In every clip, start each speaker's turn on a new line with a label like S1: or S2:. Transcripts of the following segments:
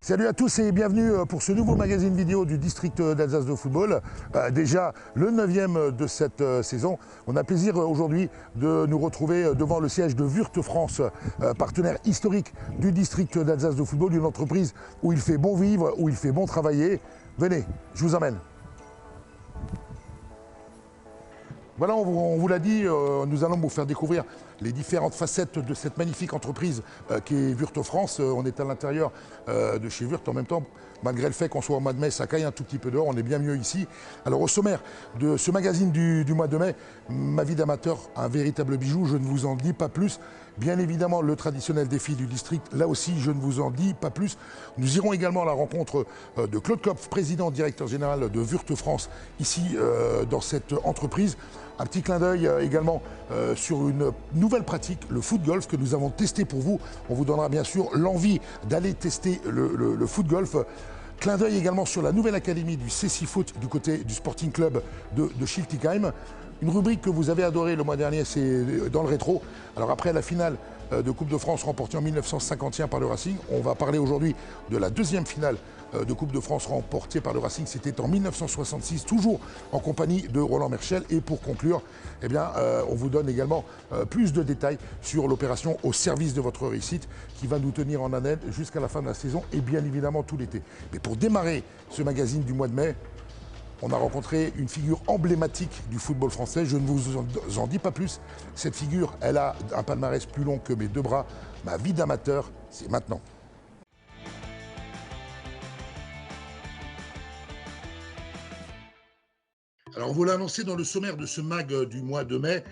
S1: Salut à tous et bienvenue pour ce nouveau magazine vidéo du district d'Alsace de football. Déjà le 9e de cette saison. On a plaisir aujourd'hui de nous retrouver devant le siège de Wurt France, partenaire historique du district d'Alsace de football, une entreprise où il fait bon vivre, où il fait bon travailler. Venez, je vous emmène. Voilà, on vous l'a dit, nous allons vous faire découvrir les différentes facettes de cette magnifique entreprise qui est Wurt France. On est à l'intérieur de chez Wurt en même temps, malgré le fait qu'on soit au mois de mai, ça caille un tout petit peu dehors, on est bien mieux ici. Alors au sommaire de ce magazine du mois de mai, ma vie d'amateur, un véritable bijou, je ne vous en dis pas plus. Bien évidemment, le traditionnel défi du district, là aussi, je ne vous en dis pas plus. Nous irons également à la rencontre de Claude Kopf, président, directeur général de Wurt France, ici dans cette entreprise. Un petit clin d'œil également sur une nouvelle pratique, le foot golf, que nous avons testé pour vous. On vous donnera bien sûr l'envie d'aller tester le foot golf. Clin d'œil également sur la nouvelle académie du CC Foot du côté du Sporting Club de Schiltigheim. Une rubrique que vous avez adorée le mois dernier, c'est dans le rétro. Alors après la finale de Coupe de France remportée en 1951 par le Racing, on va parler aujourd'hui de la deuxième finale de Coupe de France remportée par le Racing. C'était en 1966, toujours en compagnie de Roland Merchel. Et pour conclure, eh bien, on vous donne également plus de détails sur l'opération au service de votre réussite qui va nous tenir en haleine jusqu'à la fin de la saison et bien évidemment tout l'été. Mais pour démarrer ce magazine du mois de mai, on a rencontré une figure emblématique du football français. Je ne vous en dis pas plus. Cette figure, elle a un palmarès plus long que mes deux bras. Ma vie d'amateur, c'est maintenant. Alors, on vous l'a annoncé dans le sommaire de ce mag du mois de mai,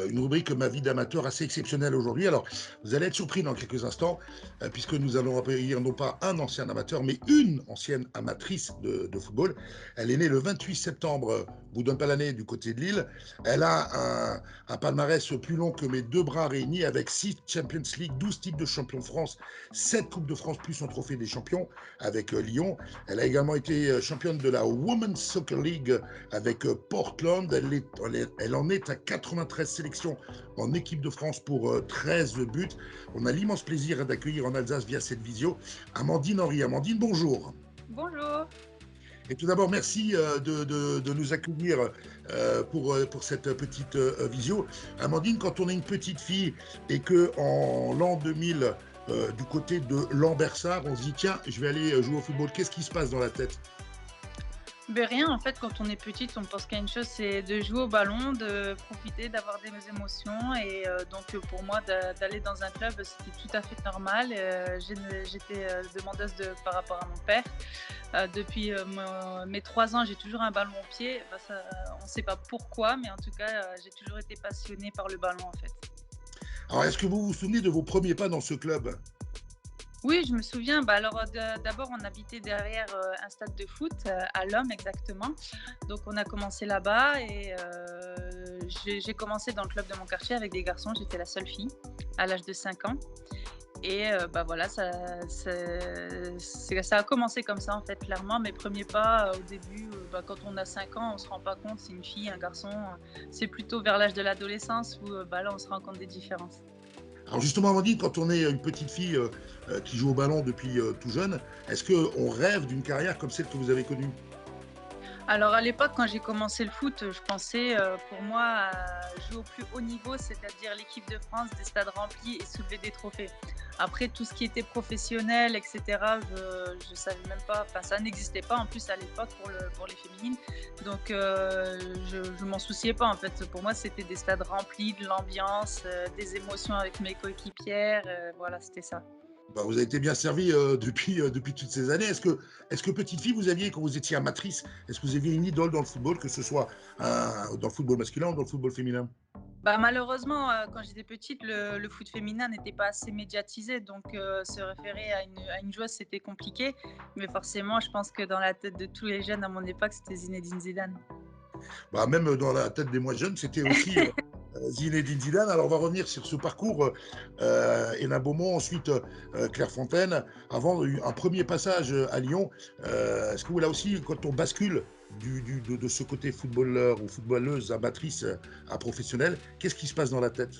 S1: une rubrique Ma vie d'amateur assez exceptionnelle aujourd'hui. Alors, vous allez être surpris dans quelques instants, puisque nous allons accueillir non pas un ancien amateur, mais une ancienne amatrice de football. Elle est née le 28 septembre, je vous donne pas l'année, du côté de Lille. Elle a un palmarès plus long que mes deux bras réunis, avec 6 Champions League, 12 titres de champion de France, 7 Coupes de France, plus son trophée des champions avec Lyon. Elle a également été championne de la Women's Soccer League avec Portland. Elle en est à 93 sélections en équipe de France pour 13 buts. On a l'immense plaisir d'accueillir en Alsace via cette visio Amandine Henry. Amandine, bonjour.
S2: Bonjour.
S1: Et tout d'abord, merci de nous accueillir pour cette petite visio. Amandine, quand on est une petite fille et qu'en l'an 2000, du côté de Lambersart, on se dit tiens, je vais aller jouer au football, qu'est-ce qui se passe dans la tête ?
S2: Ben rien, en fait, quand on est petite, on pense qu'à une chose, c'est de jouer au ballon, de profiter, d'avoir des émotions. Et donc, pour moi, d'aller dans un club, c'était tout à fait normal. J'étais demandeuse par rapport à mon père. Depuis mes 3 ans, j'ai toujours un ballon au pied. Ben, on ne sait pas pourquoi, mais en tout cas, j'ai toujours été passionnée par le ballon, en fait.
S1: Alors, est-ce que vous vous souvenez de vos premiers pas dans ce club ?
S2: Oui, je me souviens. Bah, alors, d'abord, on habitait derrière un stade de foot, à Lomme exactement. Donc, on a commencé là-bas et j'ai commencé dans le club de mon quartier avec des garçons. J'étais la seule fille à l'âge de 5 ans. Et bah, voilà, ça a commencé comme ça, en fait, clairement. Mes premiers pas, au début, bah, quand on a 5 ans, on ne se rend pas compte, c'est une fille, un garçon. C'est plutôt vers l'âge de l'adolescence où bah, là, on se rend compte des différences.
S1: Alors justement, Amandine, quand on est une petite fille qui joue au ballon depuis tout jeune, est-ce qu'on rêve d'une carrière comme celle que vous avez connue ?
S2: Alors à l'époque, quand j'ai commencé le foot, je pensais pour moi à jouer au plus haut niveau, c'est-à-dire l'équipe de France, des stades remplis et soulever des trophées. Après, tout ce qui était professionnel, etc., je ne savais même pas, enfin ça n'existait pas en plus à l'époque pour les féminines. Donc je ne m'en souciais pas en fait. Pour moi, c'était des stades remplis, de l'ambiance, des émotions avec mes coéquipières, voilà, c'était ça.
S1: Bah, vous avez été bien servi depuis toutes ces années. Est-ce que petite fille, vous aviez, quand vous étiez amatrice, est-ce que vous aviez une idole dans le football, que ce soit dans le football masculin ou dans le football féminin ?
S2: Bah, malheureusement, quand j'étais petite, le foot féminin n'était pas assez médiatisé, donc se référer à une joueuse, c'était compliqué. Mais forcément, je pense que dans la tête de tous les jeunes à mon époque, c'était Zinedine Zidane.
S1: Bah, même dans la tête des moins jeunes, c'était aussi Zinedine Zidane. Alors on va revenir sur ce parcours. Hénin Beaumont, ensuite Claire Fontaine, avant un premier passage à Lyon. Est-ce que là aussi, quand on bascule de ce côté footballeur ou footballeuse amatrice à professionnel, qu'est-ce qui se passe dans la tête ?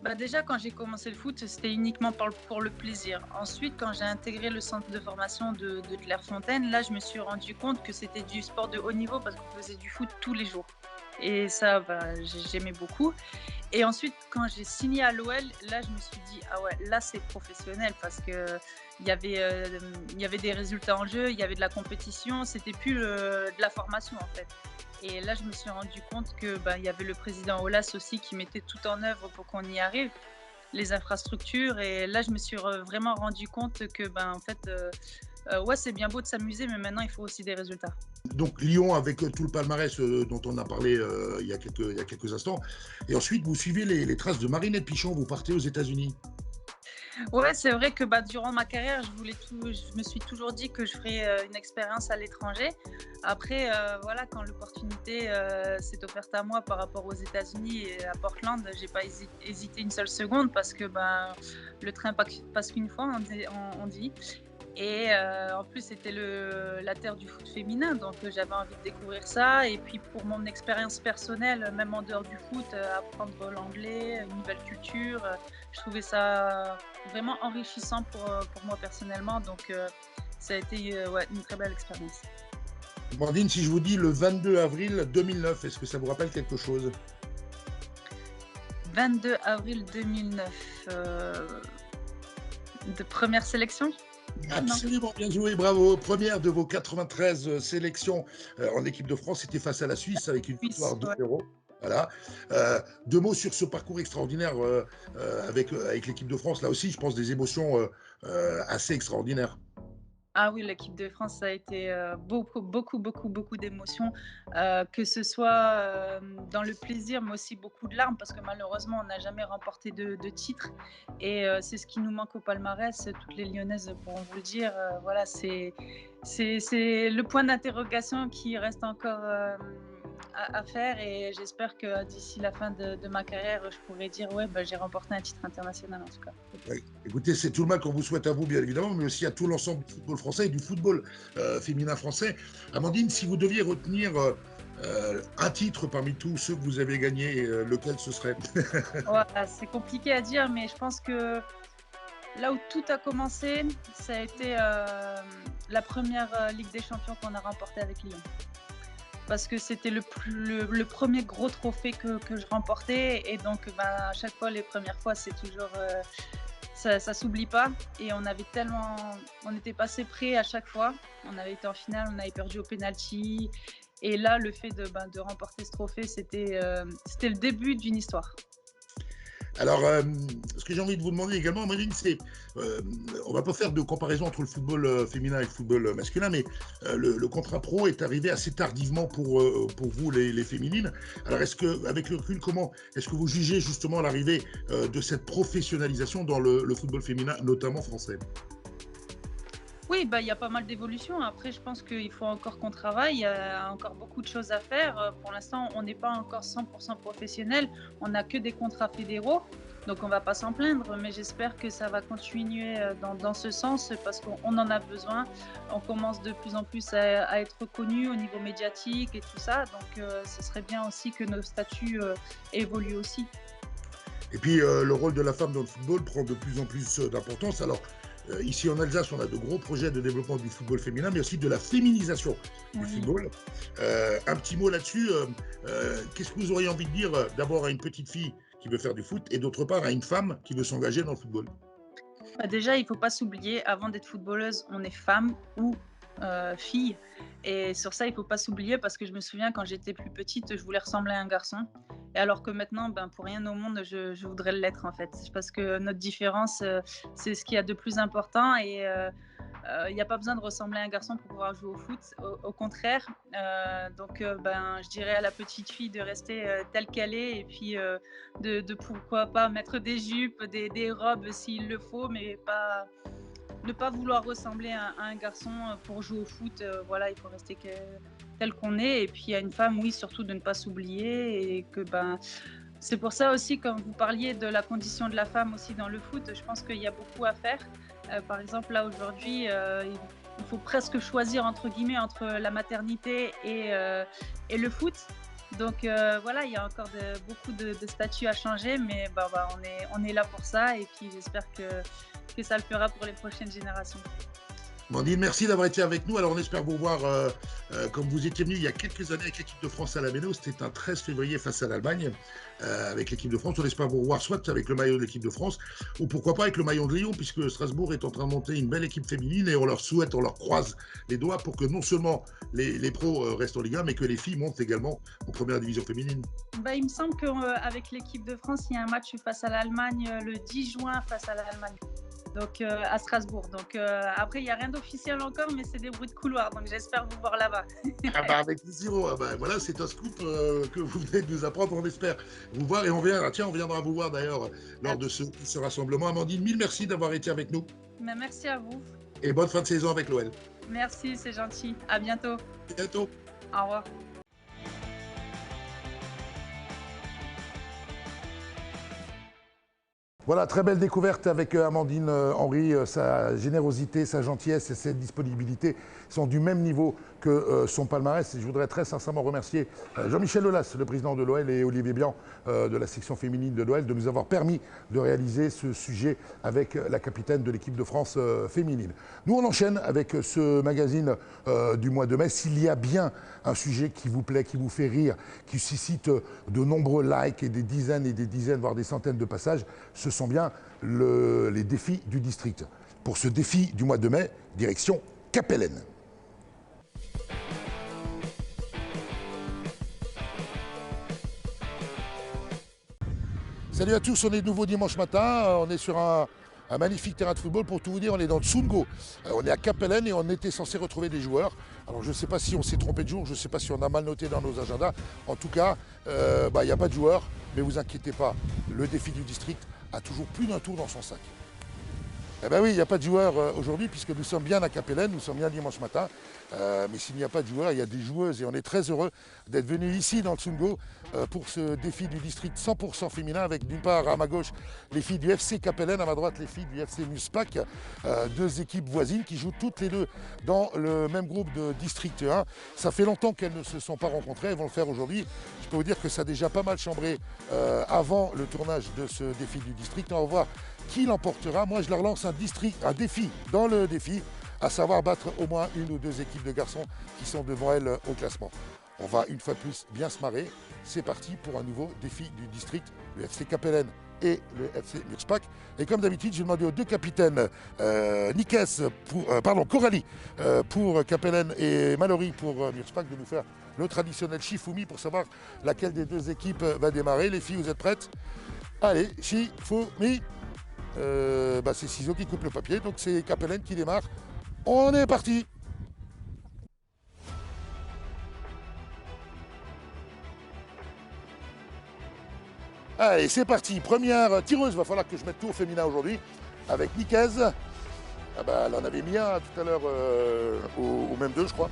S2: Bah, déjà, quand j'ai commencé le foot, c'était uniquement pour le plaisir. Ensuite, quand j'ai intégré le centre de formation de Clairefontaine, là, je me suis rendu compte que c'était du sport de haut niveau parce qu'on faisait du foot tous les jours. Et ça, bah, j'aimais beaucoup. Et ensuite, quand j'ai signé à l'OL, là, je me suis dit, ah ouais, là, c'est professionnel parce que il y avait des résultats en jeu, il y avait de la compétition, c'était plus de la formation en fait. Et là, je me suis rendu compte que bah, il y avait le président Aulas aussi qui mettait tout en œuvre pour qu'on y arrive, les infrastructures. Et là, je me suis vraiment rendu compte que ben en fait, ouais, c'est bien beau de s'amuser, mais maintenant, il faut aussi des résultats.
S1: Donc Lyon avec tout le palmarès dont on a parlé il y a quelques instants. Et ensuite, vous suivez les traces de Marinette Pichon, vous partez aux États-Unis.
S2: Ouais, c'est vrai que bah, durant ma carrière, je me suis toujours dit que je ferais une expérience à l'étranger. Après, voilà, quand l'opportunité s'est offerte à moi par rapport aux États-Unis et à Portland, j'ai pas hésité une seule seconde parce que ben, le train passe qu'une fois, on dit. Et en plus, c'était la terre du foot féminin, donc j'avais envie de découvrir ça. Et puis pour mon expérience personnelle, même en dehors du foot, apprendre l'anglais, une nouvelle culture, je trouvais ça vraiment enrichissant pour moi personnellement. Donc ça a été ouais, une très belle expérience.
S1: Amandine, si je vous dis le 22 avril 2009, est-ce que ça vous rappelle quelque chose?
S2: 22 avril 2009, de première sélection? Non.
S1: Absolument, bien joué, bravo. Première de vos 93 sélections en équipe de France, c'était face à la Suisse avec une victoire
S2: Suisse, ouais.
S1: 2-0. Voilà. Deux mots sur ce parcours extraordinaire avec l'équipe de France. Là aussi, je pense des émotions assez extraordinaires.
S2: Ah oui, l'équipe de France, ça a été beaucoup d'émotions, que ce soit dans le plaisir, mais aussi beaucoup de larmes, parce que malheureusement, on n'a jamais remporté de titre. Et c'est ce qui nous manque au palmarès. Toutes les Lyonnaises pourront vous le dire. Voilà, c'est le point d'interrogation qui reste encore à faire. Et j'espère que d'ici la fin de ma carrière, je pourrai dire, ouais, bah, j'ai remporté un titre international en tout cas.
S1: Ouais. Écoutez, c'est tout le mal qu'on vous souhaite à vous, bien évidemment, mais aussi à tout l'ensemble du football français et du football féminin français. Amandine, si vous deviez retenir un titre parmi tous ceux que vous avez gagnés, lequel ce serait?
S2: Voilà, c'est compliqué à dire, mais je pense que là où tout a commencé, ça a été la première Ligue des Champions qu'on a remportée avec Lyon. Parce que c'était le premier gros trophée que je remportais. Et donc, à chaque fois, les premières fois, c'est toujours. Ça s'oublie pas. Et on était passé près à chaque fois. On avait été en finale, on avait perdu au penalty. Et là, le fait de remporter ce trophée, c'était le début d'une histoire.
S1: Alors, ce que j'ai envie de vous demander également, Amandine, c'est, on va pas faire de comparaison entre le football féminin et le football masculin, mais le contrat pro est arrivé assez tardivement pour vous, les féminines. Alors, est-ce que, avec le recul, comment est-ce que vous jugez justement l'arrivée de cette professionnalisation dans le football féminin, notamment français?
S2: Oui, bah, il y a pas mal d'évolutions. Après, je pense qu'il faut encore qu'on travaille. Il y a encore beaucoup de choses à faire. Pour l'instant, on n'est pas encore 100% professionnel. On n'a que des contrats fédéraux. Donc, on ne va pas s'en plaindre. Mais j'espère que ça va continuer dans ce sens parce qu'on en a besoin. On commence de plus en plus à être reconnu au niveau médiatique et tout ça. Donc, ce serait bien aussi que nos statuts évoluent aussi.
S1: Et puis, le rôle de la femme dans le football prend de plus en plus d'importance. Alors, ici en Alsace, on a de gros projets de développement du football féminin, mais aussi de la féminisation du
S2: Oui.
S1: football. Un petit mot là-dessus. Qu'est-ce que vous auriez envie de dire d'abord à une petite fille qui veut faire du foot et d'autre part à une femme qui veut s'engager dans le football?
S2: Bah, déjà, il ne faut pas s'oublier, avant d'être footballeuse, on est femme ou fille. Et sur ça, il ne faut pas s'oublier parce que je me souviens quand j'étais plus petite, je voulais ressembler à un garçon. Et alors que maintenant, ben, pour rien au monde, je voudrais l'être en fait. Parce que notre différence, c'est ce qu'il y a de plus important. Et il n'y a pas besoin de ressembler à un garçon pour pouvoir jouer au foot. Au contraire. Donc, ben, je dirais à la petite fille de rester telle qu'elle est et puis de pourquoi pas mettre des jupes, des robes s'il le faut, mais pas ne pas vouloir ressembler à un garçon pour jouer au foot. Voilà, il faut rester tel qu'on est. Et puis à une femme, oui, surtout de ne pas s'oublier et que ben c'est pour ça aussi, quand vous parliez de la condition de la femme aussi dans le foot, je pense qu'il y a beaucoup à faire. Par exemple, là aujourd'hui, il faut presque choisir entre guillemets entre la maternité et le foot. Donc voilà, il y a encore beaucoup de statuts à changer, mais bah, on est là pour ça et puis j'espère que ça le fera pour les prochaines générations.
S1: Mandine, merci d'avoir été avec nous. Alors, on espère vous voir comme vous étiez venu il y a quelques années avec l'équipe de France à la Méno. C'était un 13 février face à l'Allemagne avec l'équipe de France. On espère vous revoir soit avec le maillot de l'équipe de France ou pourquoi pas avec le maillot de Lyon, puisque Strasbourg est en train de monter une belle équipe féminine et on leur souhaite, on leur croise les doigts pour que non seulement les pros restent en Ligue 1, mais que les filles montent également en première division féminine.
S2: Bah, il me semble qu'avec l'équipe de France, il y a un match face à l'Allemagne le 10 juin face à l'Allemagne. Donc à Strasbourg. Donc après, il n'y a rien d'officiel encore, mais c'est des bruits de couloir. Donc j'espère vous voir là-bas.
S1: Ah bah avec plaisir. Ah bah voilà, c'est un scoop que vous venez de nous apprendre. On espère vous voir et on viendra vous voir d'ailleurs lors de ce rassemblement. Amandine, mille merci d'avoir été avec nous.
S2: Mais merci à vous.
S1: Et bonne fin de saison avec l'OL.
S2: Merci, c'est gentil. À bientôt.
S1: À bientôt.
S2: Au revoir.
S1: Voilà, très belle découverte avec Amandine Henry. Sa générosité, sa gentillesse et cette disponibilité sont du même niveau que son palmarès. Et je voudrais très sincèrement remercier Jean-Michel Aulas, le président de l'OL, et Olivier Bian de la section féminine de l'OL, de nous avoir permis de réaliser ce sujet avec la capitaine de l'équipe de France féminine. Nous, on enchaîne avec ce magazine du mois de mai. S'il y a bien un sujet qui vous plaît, qui vous fait rire, qui suscite de nombreux likes et des dizaines, voire des centaines de passages, ce sont bien les défis du district. Pour ce défi du mois de mai, direction Capellen. Salut à tous, on est de nouveau dimanche matin, on est sur un magnifique terrain de football. Pour tout vous dire, on est dans le Tsungo. On est à Capellen et on était censé retrouver des joueurs. Alors je ne sais pas si on s'est trompé de jour, je ne sais pas si on a mal noté dans nos agendas. En tout cas, il n'y a pas de joueurs, mais vous inquiétez pas, le défi du district a toujours plus d'un tour dans son sac. Eh bien oui, il n'y a pas de joueurs aujourd'hui puisque nous sommes bien à Capellen, nous sommes bien dimanche matin. Mais s'il n'y a pas de joueurs, il y a des joueuses et on est très heureux d'être venus ici dans le Tsungo pour ce défi du district 100% féminin avec d'une part à ma gauche les filles du FC Capellen, à ma droite les filles du FC Muspac, deux équipes voisines qui jouent toutes les deux dans le même groupe de district 1. Ça fait longtemps qu'elles ne se sont pas rencontrées, elles vont le faire aujourd'hui. Je peux vous dire que ça a déjà pas mal chambré avant le tournage de ce défi du district. On va voir qui l'emportera. Moi je leur lance un défi dans le défi, à savoir battre au moins une ou deux équipes de garçons qui sont devant elles au classement. On va une fois de plus bien se marrer. C'est parti pour un nouveau défi du district, le FC Capellen et le FC Murspac. Et comme d'habitude, j'ai demandé aux deux capitaines, Coralie pour Capellen et Mallory pour Murspac, de nous faire le traditionnel Shifumi pour savoir laquelle des deux équipes va démarrer. Les filles, vous êtes prêtes? Allez, Shifumi. C'est Ciseaux qui coupe le papier, donc c'est Capellen qui démarre. On est parti. Allez, c'est parti. Première tireuse, va falloir que je mette tout au féminin aujourd'hui, avec Nicaise. Ah bah, elle en avait mis un tout à l'heure, ou même deux, je crois,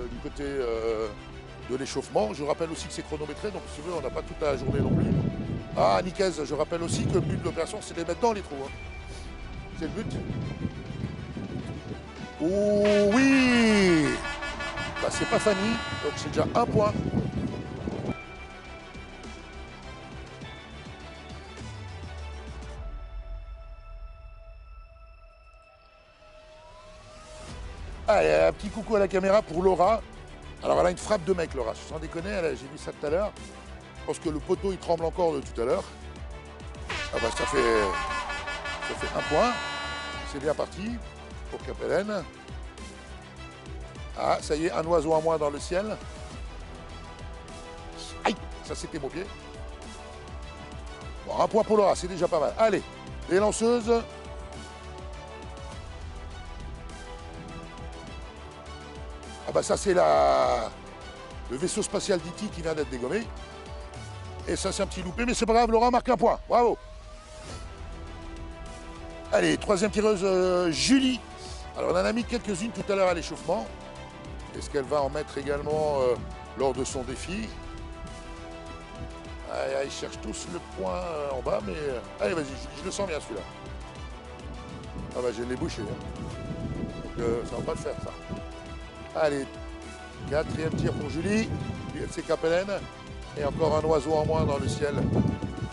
S1: du côté de l'échauffement. Je rappelle aussi que c'est chronométré, donc si tu veux, on n'a pas toute la journée non plus. Ah, Nicaise, je rappelle aussi que le but de l'opération, c'est de les mettre dans les trous. Hein. C'est le but. Oh oui! Bah, c'est pas Fanny, donc c'est déjà un point. Allez, un petit coucou à la caméra pour Laura. Alors elle a une frappe de mec, Laura, sans déconner, j'ai vu ça tout à l'heure. Je pense que le poteau il tremble encore de tout à l'heure. Ah bah ça fait un point. C'est bien parti pour Capellen. Ah, ça y est, un oiseau en moins dans le ciel. Aïe, ça c'était mon pied. Bon, un point pour Laura, c'est déjà pas mal. Allez, les lanceuses. Ah bah ça c'est le vaisseau spatial d'E.T. qui vient d'être dégommé. Et ça c'est un petit loupé, mais c'est pas grave, Laura marque un point. Bravo. Allez, troisième tireuse, Julie. Alors on en a mis quelques-unes tout à l'heure à l'échauffement. Est-ce qu'elle va en mettre également lors de son défi? Ils cherchent tous le point en bas, mais... allez, vas-y, je le sens bien celui-là. Ah bah je l'ai bouché. Hein. Donc ça va pas le faire, ça. Allez, quatrième tir pour Julie, du FC Capellen. Et encore un oiseau en moins dans le ciel.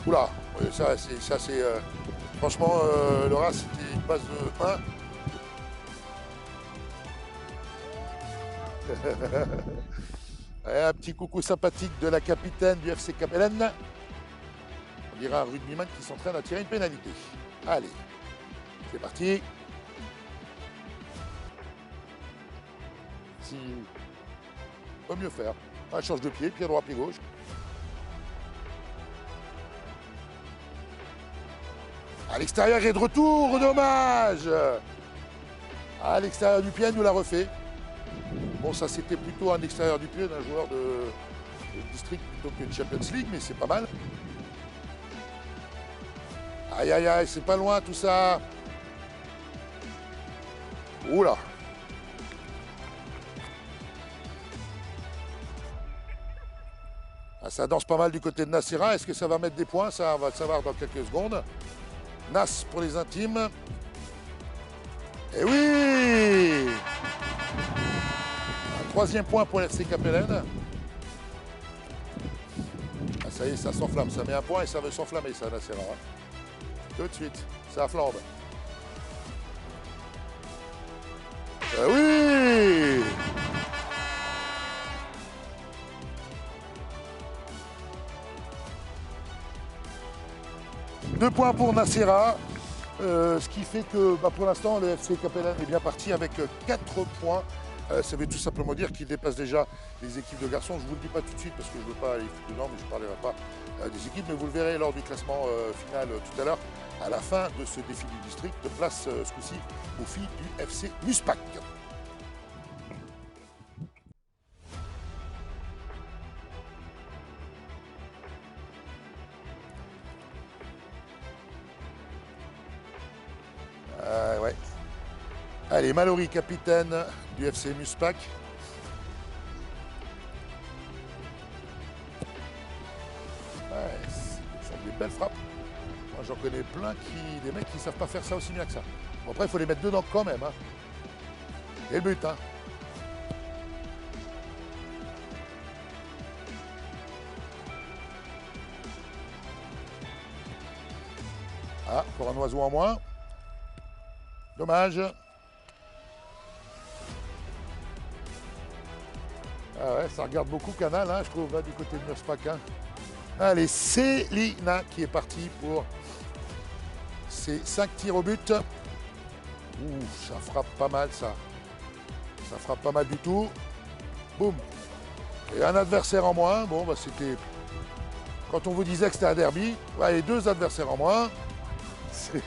S1: Oula, ça c'est... franchement, Laura, c'était une passe de 1. Et un petit coucou sympathique de la capitaine du FC Capellen. On dirait un rugbyman qui s'entraîne à tirer une pénalité. Allez, c'est parti. Si... on peut mieux faire. Un change de pied droit, pied gauche. À l'extérieur et de retour, dommage. À l'extérieur du pied, elle nous l'a refait. Bon, ça c'était plutôt un extérieur du pied d'un joueur de district plutôt que de Champions League, mais c'est pas mal. Aïe aïe aïe, c'est pas loin tout ça. Oula. Ah, ça danse pas mal du côté de Nassira. Est-ce que ça va mettre des points? Ça, on va le savoir dans quelques secondes. Nas pour les intimes. Et oui! Un troisième point pour l'FC Capellen. Ah, ça y est, ça s'enflamme. Ça met un point et ça veut s'enflammer, ça, Nassira. Tout de suite, ça flambe. Oui! Deux points pour Nassira, ce qui fait que pour l'instant le FC Capellen est bien parti avec 4 points. Ça veut tout simplement dire qu'il dépasse déjà les équipes de garçons. Je ne vous le dis pas tout de suite parce que je ne veux pas aller dedans, mais je ne parlerai pas des équipes. Mais vous le verrez lors du classement final tout à l'heure, à la fin de ce défi du district, place ce coup-ci aux filles du FC Muspac. Ouais. Allez, Mallory, capitaine du FC Muspac. Ouais, ce sont des belles frappes. Moi, j'en connais plein des mecs qui ne savent pas faire ça aussi bien que ça. Bon, après, il faut les mettre dedans quand même. Hein. Et le but, hein. Ah, encore un oiseau en moins. Dommage. Ah ouais, ça regarde beaucoup Canal, hein, je trouve, là, du côté de Muspac. Hein. Allez, Célina qui est partie pour ses 5 tirs au but. Ouh, ça frappe pas mal, ça. Ça frappe pas mal du tout. Boum. Et un adversaire en moins. Bon, bah c'était... Quand on vous disait que c'était un derby, ouais, et 2 adversaires en moins. Il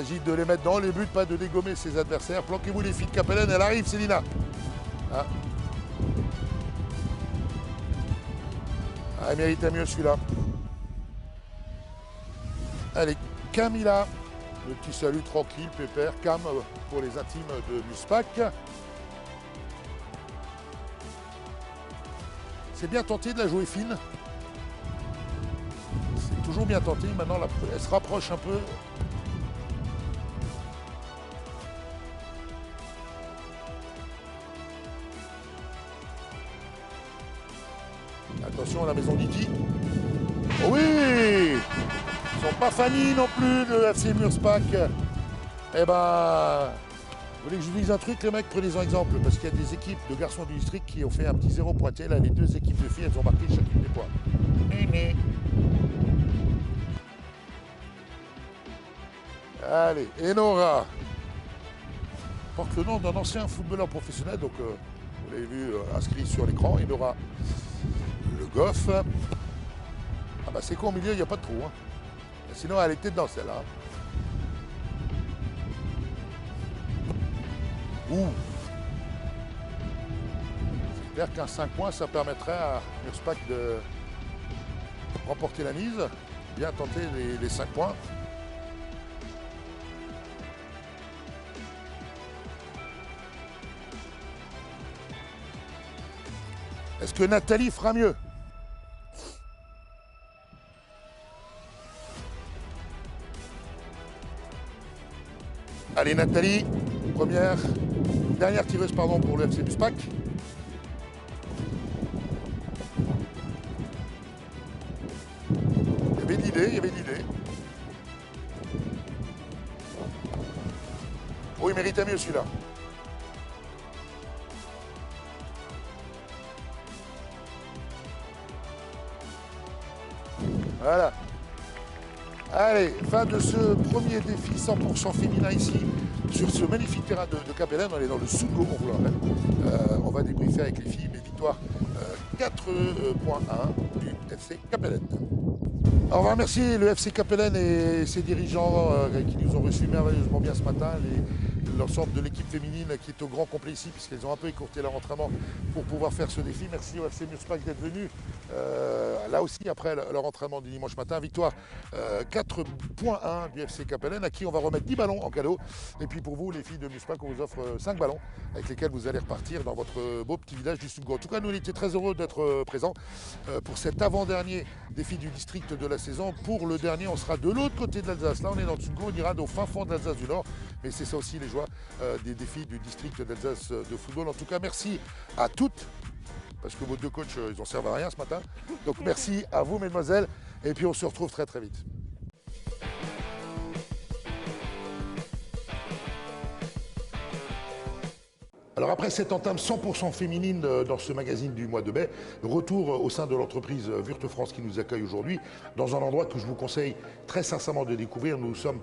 S1: s'agit de les mettre dans les buts, pas de dégommer ses adversaires. Planquez-vous les filles de Capellen, elle arrive, Célina. Ah. Ah, elle méritait mieux celui-là. Allez, Camilla. Le petit salut tranquille, pépère. Cam pour les intimes de Muspac. C'est bien tenté de la jouer fine. C'est toujours bien tenté. Maintenant, elle se rapproche un peu. Attention à la maison d'Iti. Oh oui! Ils sont pas fanis non plus, le FC Muspac. Eh ben, vous voulez que je vous dise un truc, les mecs, prenez-en exemple, parce qu'il y a des équipes de garçons du district qui ont fait un petit 0 pointé. Là, les 2 équipes de filles, elles ont marqué chacune des points. Allez, Enora. Porte le nom d'un ancien footballeur professionnel, donc vous l'avez vu inscrit sur l'écran, Enora. Le Goff. Ah bah c'est con, au milieu, il n'y a pas de trou. Hein. Sinon, elle était dedans celle-là. Ouh. C'est clair qu'un 5 points, ça permettrait à Muspac de remporter la mise. Bien tenter les 5 points. Est-ce que Nathalie fera mieux? Allez Nathalie, dernière tireuse pardon, pour le FC Muspac. avait de l'idée, il y avait de l'idée. Oh, il méritait mieux celui-là. Voilà. Allez, fin de ce premier défi 100% féminin ici, sur ce magnifique terrain de Capellen. On est dans le Sungo, on vous le rappelle. On va débriefer avec les filles, mais victoire 4.1 du FC Capellen. Alors on va remercier le FC Capellen et ses dirigeants qui nous ont reçus merveilleusement bien ce matin. L'ensemble de l'équipe féminine qui est au grand complet ici, puisqu'elles ont un peu écourté leur entraînement pour pouvoir faire ce défi. Merci au FC Murspach d'être venu là aussi après leur entraînement du dimanche matin. Victoire 4.1 du FC Capellen, à qui on va remettre 10 ballons en cadeau. Et puis pour vous, les filles de Murspach, on vous offre 5 ballons avec lesquels vous allez repartir dans votre beau petit village du Sungo. En tout cas, nous, on était très heureux d'être présents pour cet avant-dernier défi du district de la saison. Pour le dernier, on sera de l'autre côté de l'Alsace. Là, on est dans le Sungo, on ira au fin fond de l'Alsace du Nord. Mais c'est ça aussi les joies des défis du district d'Alsace de football. En tout cas, merci à toutes, parce que vos deux coachs, ils n'en servent à rien ce matin. Donc merci à vous, mesdemoiselles. Et puis on se retrouve très très vite. Alors après cette entame 100% féminine dans ce magazine du mois de mai, retour au sein de l'entreprise Wurth France qui nous accueille aujourd'hui dans un endroit que je vous conseille très sincèrement de découvrir. Nous sommes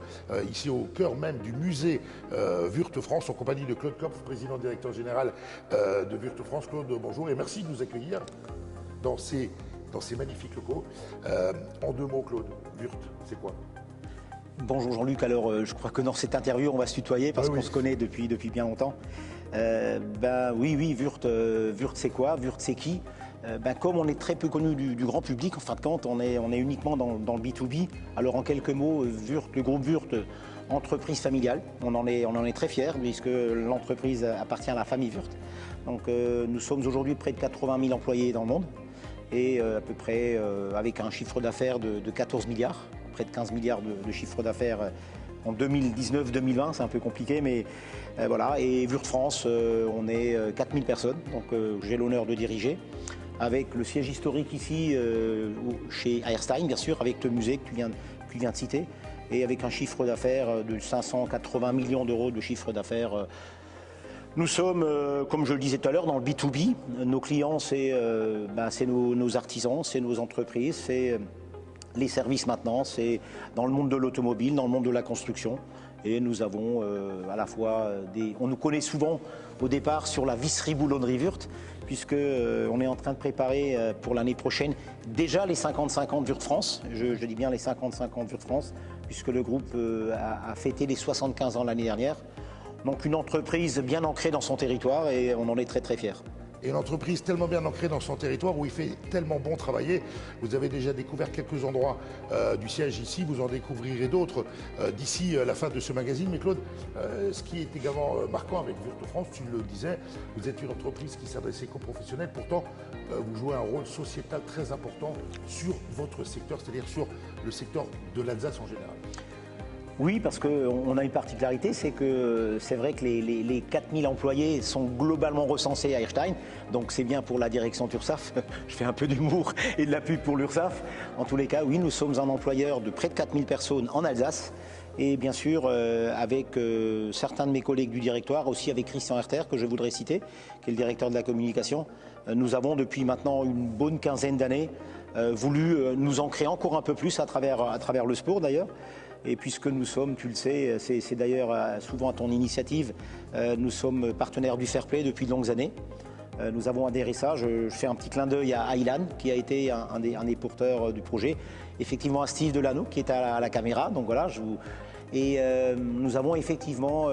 S1: ici au cœur même du musée Wurth France en compagnie de Claude Kopf, président directeur général de Wurth France. Claude, bonjour et merci de nous accueillir dans ces magnifiques locaux. En deux mots, Claude, Wurth, c'est quoi ?
S3: Bonjour Jean-Luc, alors je crois que dans cette interview on va se tutoyer parce qu'on se connaît depuis bien longtemps. Oui, Wurth c'est quoi? Wurth c'est qui? Comme on est très peu connu du grand public, en fin de compte, on est uniquement dans le B2B. Alors en quelques mots, Wurth, le groupe Wurth, entreprise familiale, on en est très fiers puisque l'entreprise appartient à la famille Wurth. Donc nous sommes aujourd'hui près de 80 000 employés dans le monde et à peu près avec un chiffre d'affaires de 14 milliards, près de 15 milliards de chiffre d'affaires en 2019-2020, c'est un peu compliqué, mais voilà. Et Wurth France, on est 4000 personnes, donc j'ai l'honneur de diriger, avec le siège historique ici, chez Eierstein, bien sûr, avec le musée que tu viens de citer, et avec un chiffre d'affaires de 580 millions d'euros de chiffre d'affaires. Nous sommes, comme je le disais tout à l'heure, dans le B2B. Nos clients, c'est nos artisans, c'est nos entreprises, c'est les services maintenant, c'est dans le monde de l'automobile, dans le monde de la construction. Et nous avons à la fois on nous connaît souvent au départ sur la visserie-boulonnerie Wurth, puisque on est en train de préparer pour l'année prochaine déjà les 55 ans de Wurth France. Je dis bien les 55 ans de Wurth France, puisque le groupe a fêté les 75 ans l'année dernière. Donc une entreprise bien ancrée dans son territoire et on en est très très fiers.
S1: Et une entreprise tellement bien ancrée dans son territoire où il fait tellement bon travailler. Vous avez déjà découvert quelques endroits du siège ici, vous en découvrirez d'autres d'ici la fin de ce magazine. Mais Claude, ce qui est également marquant avec Wurth France, tu le disais, vous êtes une entreprise qui s'adressait qu'aux professionnels. Pourtant, vous jouez un rôle sociétal très important sur votre secteur, c'est-à-dire sur le secteur de l'Alsace en général.
S3: Oui, parce qu'on a une particularité, c'est que c'est vrai que les 4000 employés sont globalement recensés à Eierstein, donc c'est bien pour la direction d'URSSAF. Je fais un peu d'humour et de la pub pour l'URSSAF. En tous les cas, oui, nous sommes un employeur de près de 4000 personnes en Alsace, et bien sûr avec certains de mes collègues du directoire, aussi avec Christian Herter, que je voudrais citer, qui est le directeur de la communication. Nous avons depuis maintenant une bonne quinzaine d'années voulu nous ancrer encore un peu plus à travers le sport d'ailleurs. Et puisque nous sommes, tu le sais, c'est d'ailleurs souvent à ton initiative, nous sommes partenaires du Fair Play depuis de longues années. Nous avons adhéré ça, je fais un petit clin d'œil à Ilan, qui a été un des porteurs du projet. Effectivement à Steve Delano, qui est à la caméra, donc voilà. Nous avons effectivement,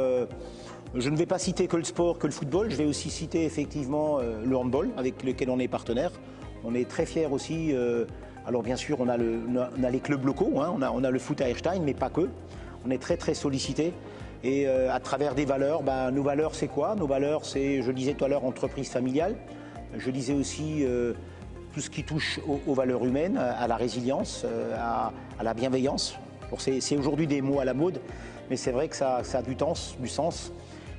S3: je ne vais pas citer que le sport, que le football, je vais aussi citer effectivement le handball, avec lequel on est partenaire. On est très fiers aussi. Alors bien sûr, on a les clubs locaux, hein, on a le foot à Eierstein, mais pas que. On est très très sollicités. Et à travers des valeurs, nos valeurs c'est quoi? Nos valeurs c'est, je disais tout à l'heure, entreprise familiale. Je disais aussi tout ce qui touche aux valeurs humaines, à la résilience, à la bienveillance. C'est aujourd'hui des mots à la mode, mais c'est vrai que ça a du sens.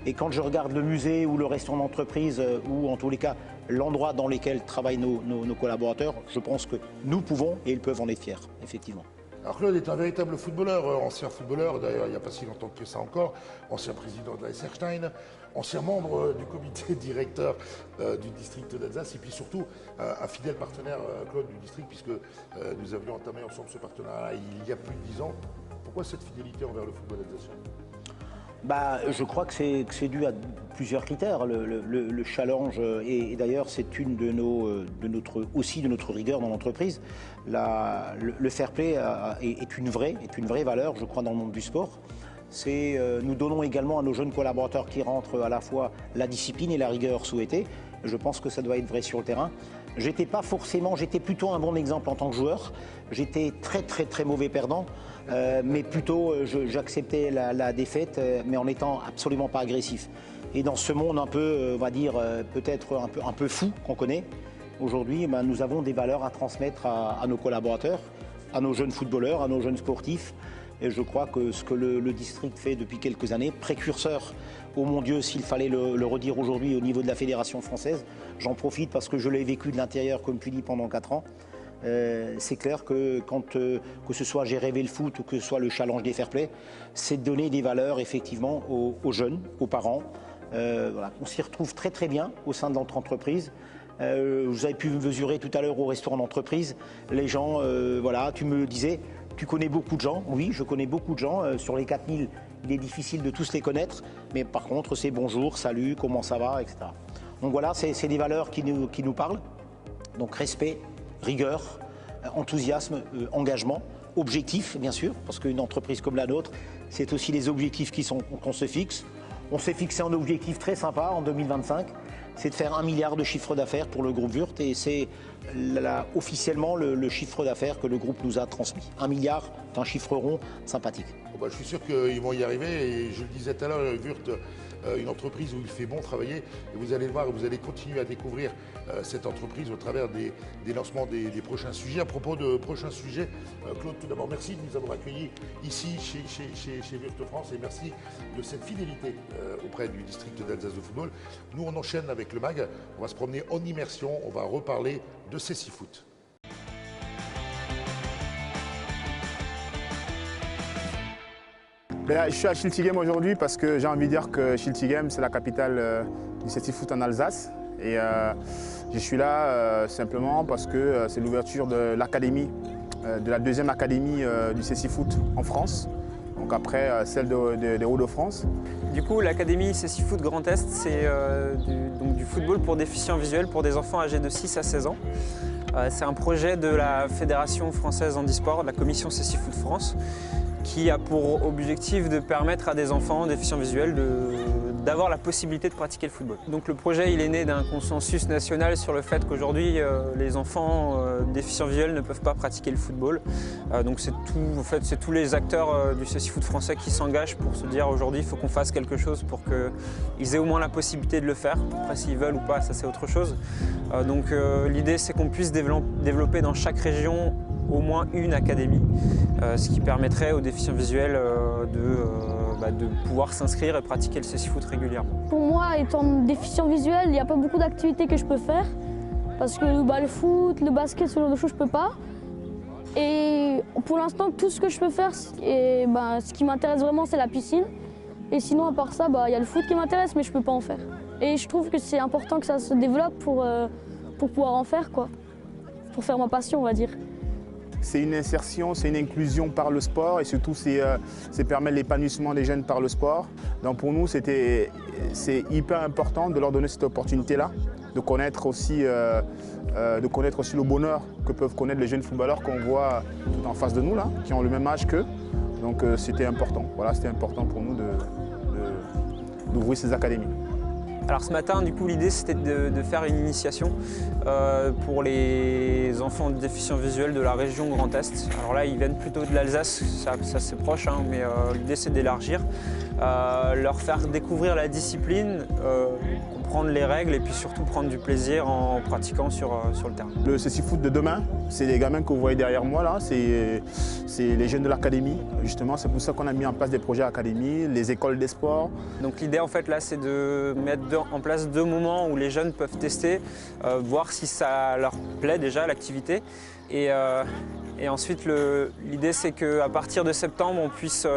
S3: Et quand je regarde le musée ou le restaurant d'entreprise, ou en tous les cas l'endroit dans lequel travaillent nos collaborateurs, je pense que nous pouvons et ils peuvent en être fiers, effectivement.
S1: Alors Claude est un véritable footballeur, ancien footballeur, d'ailleurs il n'y a pas si longtemps que ça encore, ancien président de la Erstein, ancien membre du comité directeur du district d'Alsace et puis surtout un fidèle partenaire, Claude, du district, puisque nous avions entamé ensemble ce partenariat il y a plus de 10 ans. Pourquoi cette fidélité envers le football alsacien ?
S3: Je crois que c'est dû à plusieurs critères. Le challenge, et d'ailleurs c'est une de notre rigueur dans l'entreprise. Le fair play est une vraie valeur, je crois, dans le monde du sport. Nous donnons également à nos jeunes collaborateurs qui rentrent à la fois la discipline et la rigueur souhaitée. Je pense que ça doit être vrai sur le terrain. J'étais plutôt un bon exemple en tant que joueur. J'étais très mauvais perdant, mais plutôt j'acceptais la défaite, mais en n'étant absolument pas agressif. Et dans ce monde un peu, on va dire, peut-être un peu fou qu'on connaît, aujourd'hui, nous avons des valeurs à transmettre à nos collaborateurs, à nos jeunes footballeurs, à nos jeunes sportifs. Et je crois que ce que le district fait depuis quelques années, précurseur, oh mon Dieu, s'il fallait le redire aujourd'hui au niveau de la Fédération française, j'en profite parce que je l'ai vécu de l'intérieur, comme tu dis, pendant 4 ans. C'est clair que que ce soit J'ai rêvé le foot ou que ce soit le challenge des fair play, c'est de donner des valeurs effectivement aux jeunes, aux parents. Voilà. On s'y retrouve très bien au sein de notre entreprise. Vous avez pu mesurer tout à l'heure au restaurant d'entreprise, les gens, voilà, tu me disais, tu connais beaucoup de gens. Oui, je connais beaucoup de gens. Sur les 4000, il est difficile de tous les connaître, mais par contre, c'est bonjour, salut, comment ça va, etc. Donc voilà, c'est des valeurs qui nous parlent. Donc respect, rigueur, enthousiasme, engagement, objectif, bien sûr, parce qu'une entreprise comme la nôtre, c'est aussi les objectifs qu'on se fixe. On s'est fixé un objectif très sympa en 2025, c'est de faire 1 milliard de chiffre d'affaires pour le groupe Wurt, et c'est officiellement le chiffre d'affaires que le groupe nous a transmis. 1 milliard, c'est un chiffre rond sympathique.
S1: Bon, je suis sûr qu'ils vont y arriver, et je le disais tout à l'heure, Wurt, une entreprise où il fait bon travailler, et vous allez le voir, vous allez continuer à découvrir cette entreprise au travers des lancements des prochains sujets. À propos de prochains sujets, Claude, tout d'abord, merci de nous avoir accueillis ici chez Wurt France, et merci de cette fidélité auprès du district d'Alsace de football. Nous, on enchaîne avec le MAG, on va se promener en immersion, on va reparler de Cécifoot.
S4: Je suis à Schiltigheim aujourd'hui parce que j'ai envie de dire que Schiltigheim, c'est la capitale du Cécifoot en Alsace. Et je suis là simplement parce que c'est l'ouverture de l'académie, de la 2e académie du Cécifoot en France, donc après celle des Hauts-de-France.
S5: Du coup, l'académie Cécifoot Grand Est, c'est du football pour déficients visuels pour des enfants âgés de 6 à 16 ans. C'est un projet de la Fédération française handisport, de la commission Cécifoot France, qui a pour objectif de permettre à des enfants déficients visuels d'avoir la possibilité de pratiquer le football. Donc le projet il est né d'un consensus national sur le fait qu'aujourd'hui les enfants déficients visuels ne peuvent pas pratiquer le football. Donc c'est tous les acteurs du Cécifoot français qui s'engagent pour se dire aujourd'hui il faut qu'on fasse quelque chose pour qu'ils aient au moins la possibilité de le faire. Après s'ils veulent ou pas, ça c'est autre chose. Donc l'idée c'est qu'on puisse développer dans chaque région au moins une académie, ce qui permettrait aux déficients visuels de pouvoir s'inscrire et pratiquer le Cécifoot régulièrement.
S6: Pour moi, étant déficient visuel, il n'y a pas beaucoup d'activités que je peux faire, parce que le foot, le basket, ce genre de choses, je ne peux pas. Et pour l'instant, tout ce que je peux faire, ce qui m'intéresse vraiment, c'est la piscine. Et sinon, à part ça, il y a le foot qui m'intéresse, mais je ne peux pas en faire. Et je trouve que c'est important que ça se développe pour pouvoir en faire, quoi. Pour faire ma passion, on va dire.
S4: C'est une insertion, c'est une inclusion par le sport et surtout c'est permettre l'épanouissement des jeunes par le sport. Donc pour nous c'est hyper important de leur donner cette opportunité-là, de connaître aussi le bonheur que peuvent connaître les jeunes footballeurs qu'on voit tout en face de nous, là, qui ont le même âge qu'eux. Donc c'était important. Voilà, c'était important pour nous d'ouvrir ces académies.
S5: Alors ce matin, du coup, l'idée c'était de faire une initiation pour les enfants déficients visuels de la région Grand Est. Alors là, ils viennent plutôt de l'Alsace, ça c'est proche, hein, mais l'idée c'est d'élargir. leur faire découvrir la discipline, comprendre les règles et puis surtout prendre du plaisir en pratiquant sur le terrain.
S4: Le CC Foot de demain, c'est les gamins que vous voyez derrière moi là, c'est les jeunes de l'académie. Justement, c'est pour ça qu'on a mis en place des projets académie, les écoles des sports.
S5: Donc l'idée en fait là, c'est de mettre en place 2 moments où les jeunes peuvent tester, voir si ça leur plaît déjà l'activité. Et ensuite, l'idée, c'est qu'à partir de septembre, on puisse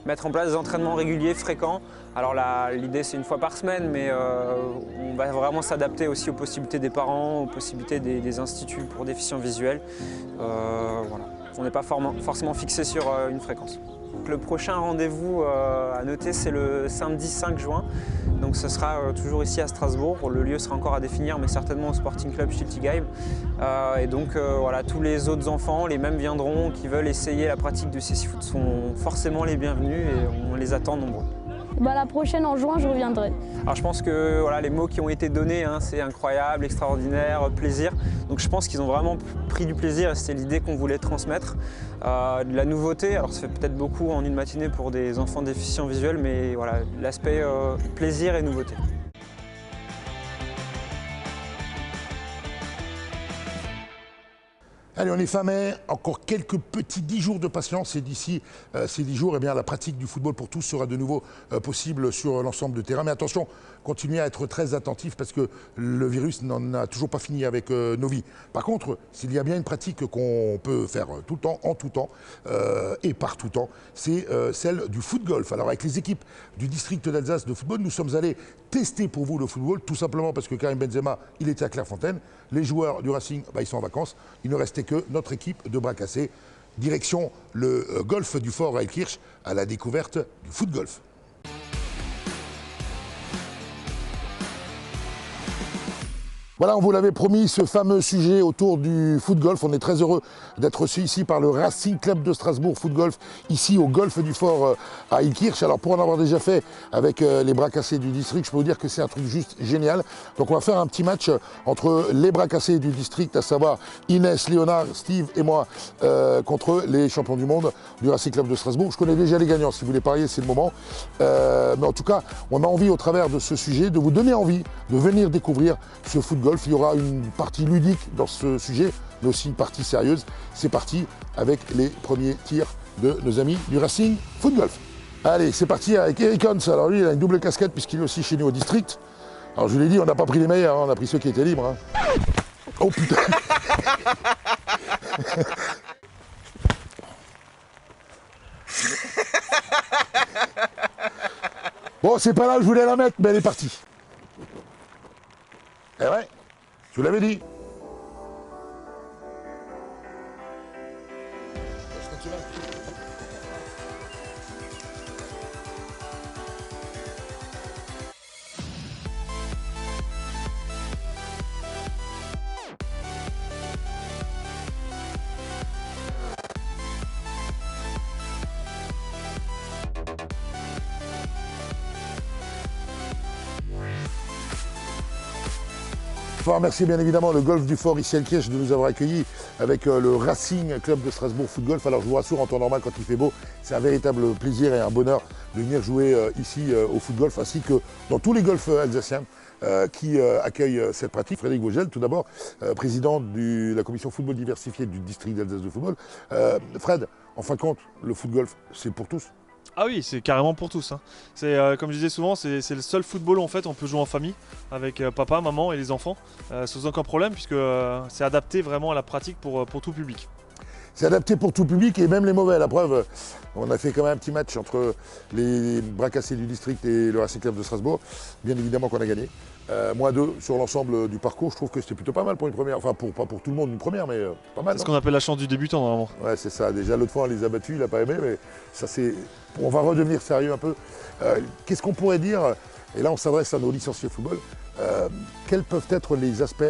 S5: mettre en place des entraînements réguliers, fréquents. Alors là, l'idée, c'est 1 fois par semaine, mais on va vraiment s'adapter aussi aux possibilités des parents, aux possibilités des instituts pour déficients visuels. Voilà. On n'est pas forcément fixé sur une fréquence. Donc, le prochain rendez-vous à noter, c'est le samedi 5 juin. Donc ce sera toujours ici à Strasbourg. Le lieu sera encore à définir, mais certainement au Sporting Club Schiltigheim. Et donc voilà, tous les autres enfants, les mêmes viendront, qui veulent essayer la pratique du CC Foot sont forcément les bienvenus et on les attend nombreux.
S6: La prochaine en juin, je reviendrai.
S5: Alors je pense que voilà, les mots qui ont été donnés, c'est incroyable, extraordinaire, plaisir. Donc je pense qu'ils ont vraiment pris du plaisir et c'était l'idée qu'on voulait transmettre. De la nouveauté, alors ça fait peut-être beaucoup en une matinée pour des enfants déficients visuels, mais voilà, l'aspect plaisir et nouveauté.
S1: Allez, on est fin mai, encore quelques petits 10 jours de patience et d'ici ces 10 jours, eh bien, la pratique du football pour tous sera de nouveau possible sur l'ensemble de terrain. Mais attention, continuez à être très attentifs parce que le virus n'en a toujours pas fini avec nos vies. Par contre, s'il y a bien une pratique qu'on peut faire tout le temps, en tout temps et par tout temps, c'est celle du foot-golf. Alors avec les équipes du district d'Alsace de football, nous sommes allés tester pour vous le football, tout simplement parce que Karim Benzema, il était à Clairefontaine. Les joueurs du Racing, ils sont en vacances. Il ne restait que notre équipe de bras cassés. Direction le golf du Fort Heilkirch à la découverte du foot-golf. Voilà, on vous l'avait promis, ce fameux sujet autour du foot-golf. On est très heureux d'être reçus ici par le Racing Club de Strasbourg Foot-Golf, ici au golf du Fort à Heilkirch. Alors pour en avoir déjà fait avec les bras cassés du district, je peux vous dire que c'est un truc juste génial. Donc on va faire un petit match entre les bras cassés du district, à savoir Inès, Léonard, Steve et moi, contre les champions du monde du Racing Club de Strasbourg. Je connais déjà les gagnants, si vous voulez parier, c'est le moment. Mais en tout cas, on a envie au travers de ce sujet de vous donner envie de venir découvrir ce foot-golf. Il y aura une partie ludique dans ce sujet, mais aussi une partie sérieuse. C'est parti avec les premiers tirs de nos amis du Racing Foot-Golf. Allez, c'est parti avec Eric Hans. Alors lui, il a une double casquette puisqu'il est aussi chez nous au district. Alors je vous l'ai dit, on n'a pas pris les meilleurs, on a pris ceux qui étaient libres. Oh putain. Bon, c'est pas là où je voulais la mettre, mais elle est partie. Eh ouais, je vous l'avais dit. Je veux remercier bien évidemment le golf du Fort ici à Heilkirch de nous avoir accueillis avec le Racing Club de Strasbourg Foot Golf. Alors je vous rassure, en temps normal, quand il fait beau, c'est un véritable plaisir et un bonheur de venir jouer ici au foot golf, ainsi que dans tous les golfs alsaciens qui accueillent cette pratique. Frédéric Vogel, tout d'abord, président de la commission football diversifié du district d'Alsace de football. Fred, en fin de compte, le foot golf, c'est pour tous?
S7: Ah oui, c'est carrément pour tous. C'est comme je disais souvent, c'est le seul football où en fait on peut jouer en famille avec papa, maman et les enfants sans aucun problème puisque c'est adapté vraiment à la pratique pour tout public.
S1: C'est adapté pour tout public et même les mauvais. La preuve, on a fait quand même un petit match entre les bras cassés du district et le Racing Club de Strasbourg. Bien évidemment qu'on a gagné. -2 sur l'ensemble du parcours. Je trouve que c'était plutôt pas mal pour une première. Enfin, pas pour tout le monde une première, mais pas mal.
S7: C'est ce qu'on appelle la chance du débutant normalement.
S1: Ouais, c'est ça. Déjà l'autre fois on les a battus, il n'a pas aimé, mais ça c'est. On va redevenir sérieux un peu. Qu'est-ce qu'on pourrait dire? Et là on s'adresse à nos licenciés football. Quels peuvent être les aspects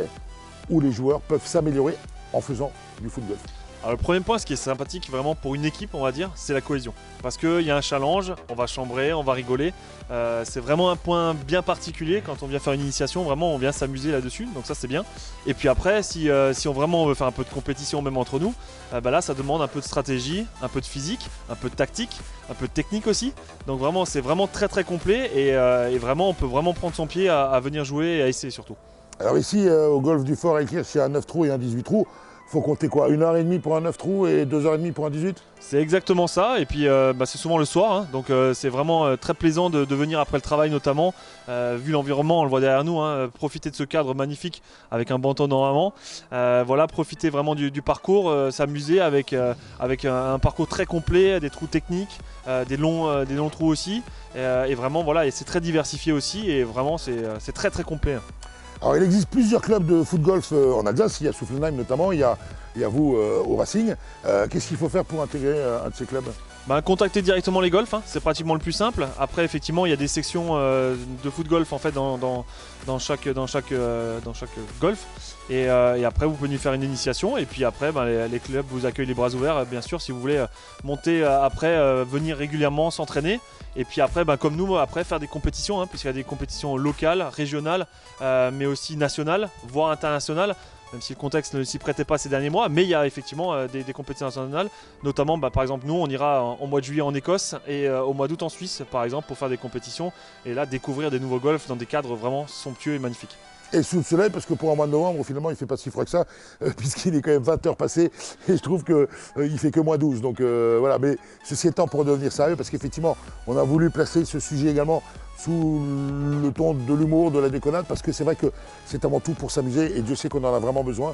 S1: où les joueurs peuvent s'améliorer en faisant du foot golf?
S7: Alors le premier point, ce qui est sympathique vraiment pour une équipe, on va dire, c'est la cohésion. Parce qu'il y a un challenge, on va chambrer, on va rigoler. C'est vraiment un point bien particulier quand on vient faire une initiation, vraiment on vient s'amuser là-dessus, donc ça c'est bien. Et puis après, si on vraiment veut faire un peu de compétition même entre nous, là ça demande un peu de stratégie, un peu de physique, un peu de tactique, un peu de technique aussi. Donc vraiment c'est vraiment très très complet et vraiment on peut vraiment prendre son pied à venir jouer et à essayer surtout.
S1: Alors ici, au golf du Fort Elkirch, il y a un 9 trous et un 18 trous. Faut compter quoi, 1h30 pour un 9 trous et 2h30 pour un 18?
S7: C'est exactement ça, et puis c'est souvent le soir, hein, donc c'est vraiment très plaisant de venir après le travail notamment, vu l'environnement, on le voit derrière nous, hein, profiter de ce cadre magnifique avec un banc normalement, voilà, profiter vraiment du parcours, s'amuser avec un parcours très complet, des trous techniques, des longs trous aussi, et vraiment voilà, et c'est très diversifié aussi, et vraiment c'est très très complet.
S1: Alors il existe plusieurs clubs de foot-golf en Alsace, il y a Soufflenheim notamment, il y a vous au Racing. Qu'est-ce qu'il faut faire pour intégrer un de ces clubs?
S7: Contacter directement les golfs, hein, c'est pratiquement le plus simple. Après effectivement il y a des sections de foot-golf en fait dans chaque golf. Et après vous pouvez nous faire une initiation et puis après les clubs vous accueillent les bras ouverts bien sûr si vous voulez monter après, venir régulièrement s'entraîner. Et puis après, comme nous, après faire des compétitions, hein, puisqu'il y a des compétitions locales, régionales, mais aussi nationales, voire internationales, même si le contexte ne s'y prêtait pas ces derniers mois. Mais il y a effectivement des compétitions nationales, notamment par exemple nous, on ira en mois de juillet en Écosse et au mois d'août en Suisse, par exemple, pour faire des compétitions et là découvrir des nouveaux golfs dans des cadres vraiment somptueux et magnifiques.
S1: Et sous le soleil, parce que pour un mois de novembre, finalement, il ne fait pas si froid que ça, puisqu'il est quand même 20 heures passées, et je trouve qu'il ne fait que moins 12. Donc voilà, mais ceci étant pour devenir sérieux, parce qu'effectivement, on a voulu placer ce sujet également sous le ton de l'humour, de la déconnade, parce que c'est vrai que c'est avant tout pour s'amuser, et Dieu sait qu'on en a vraiment besoin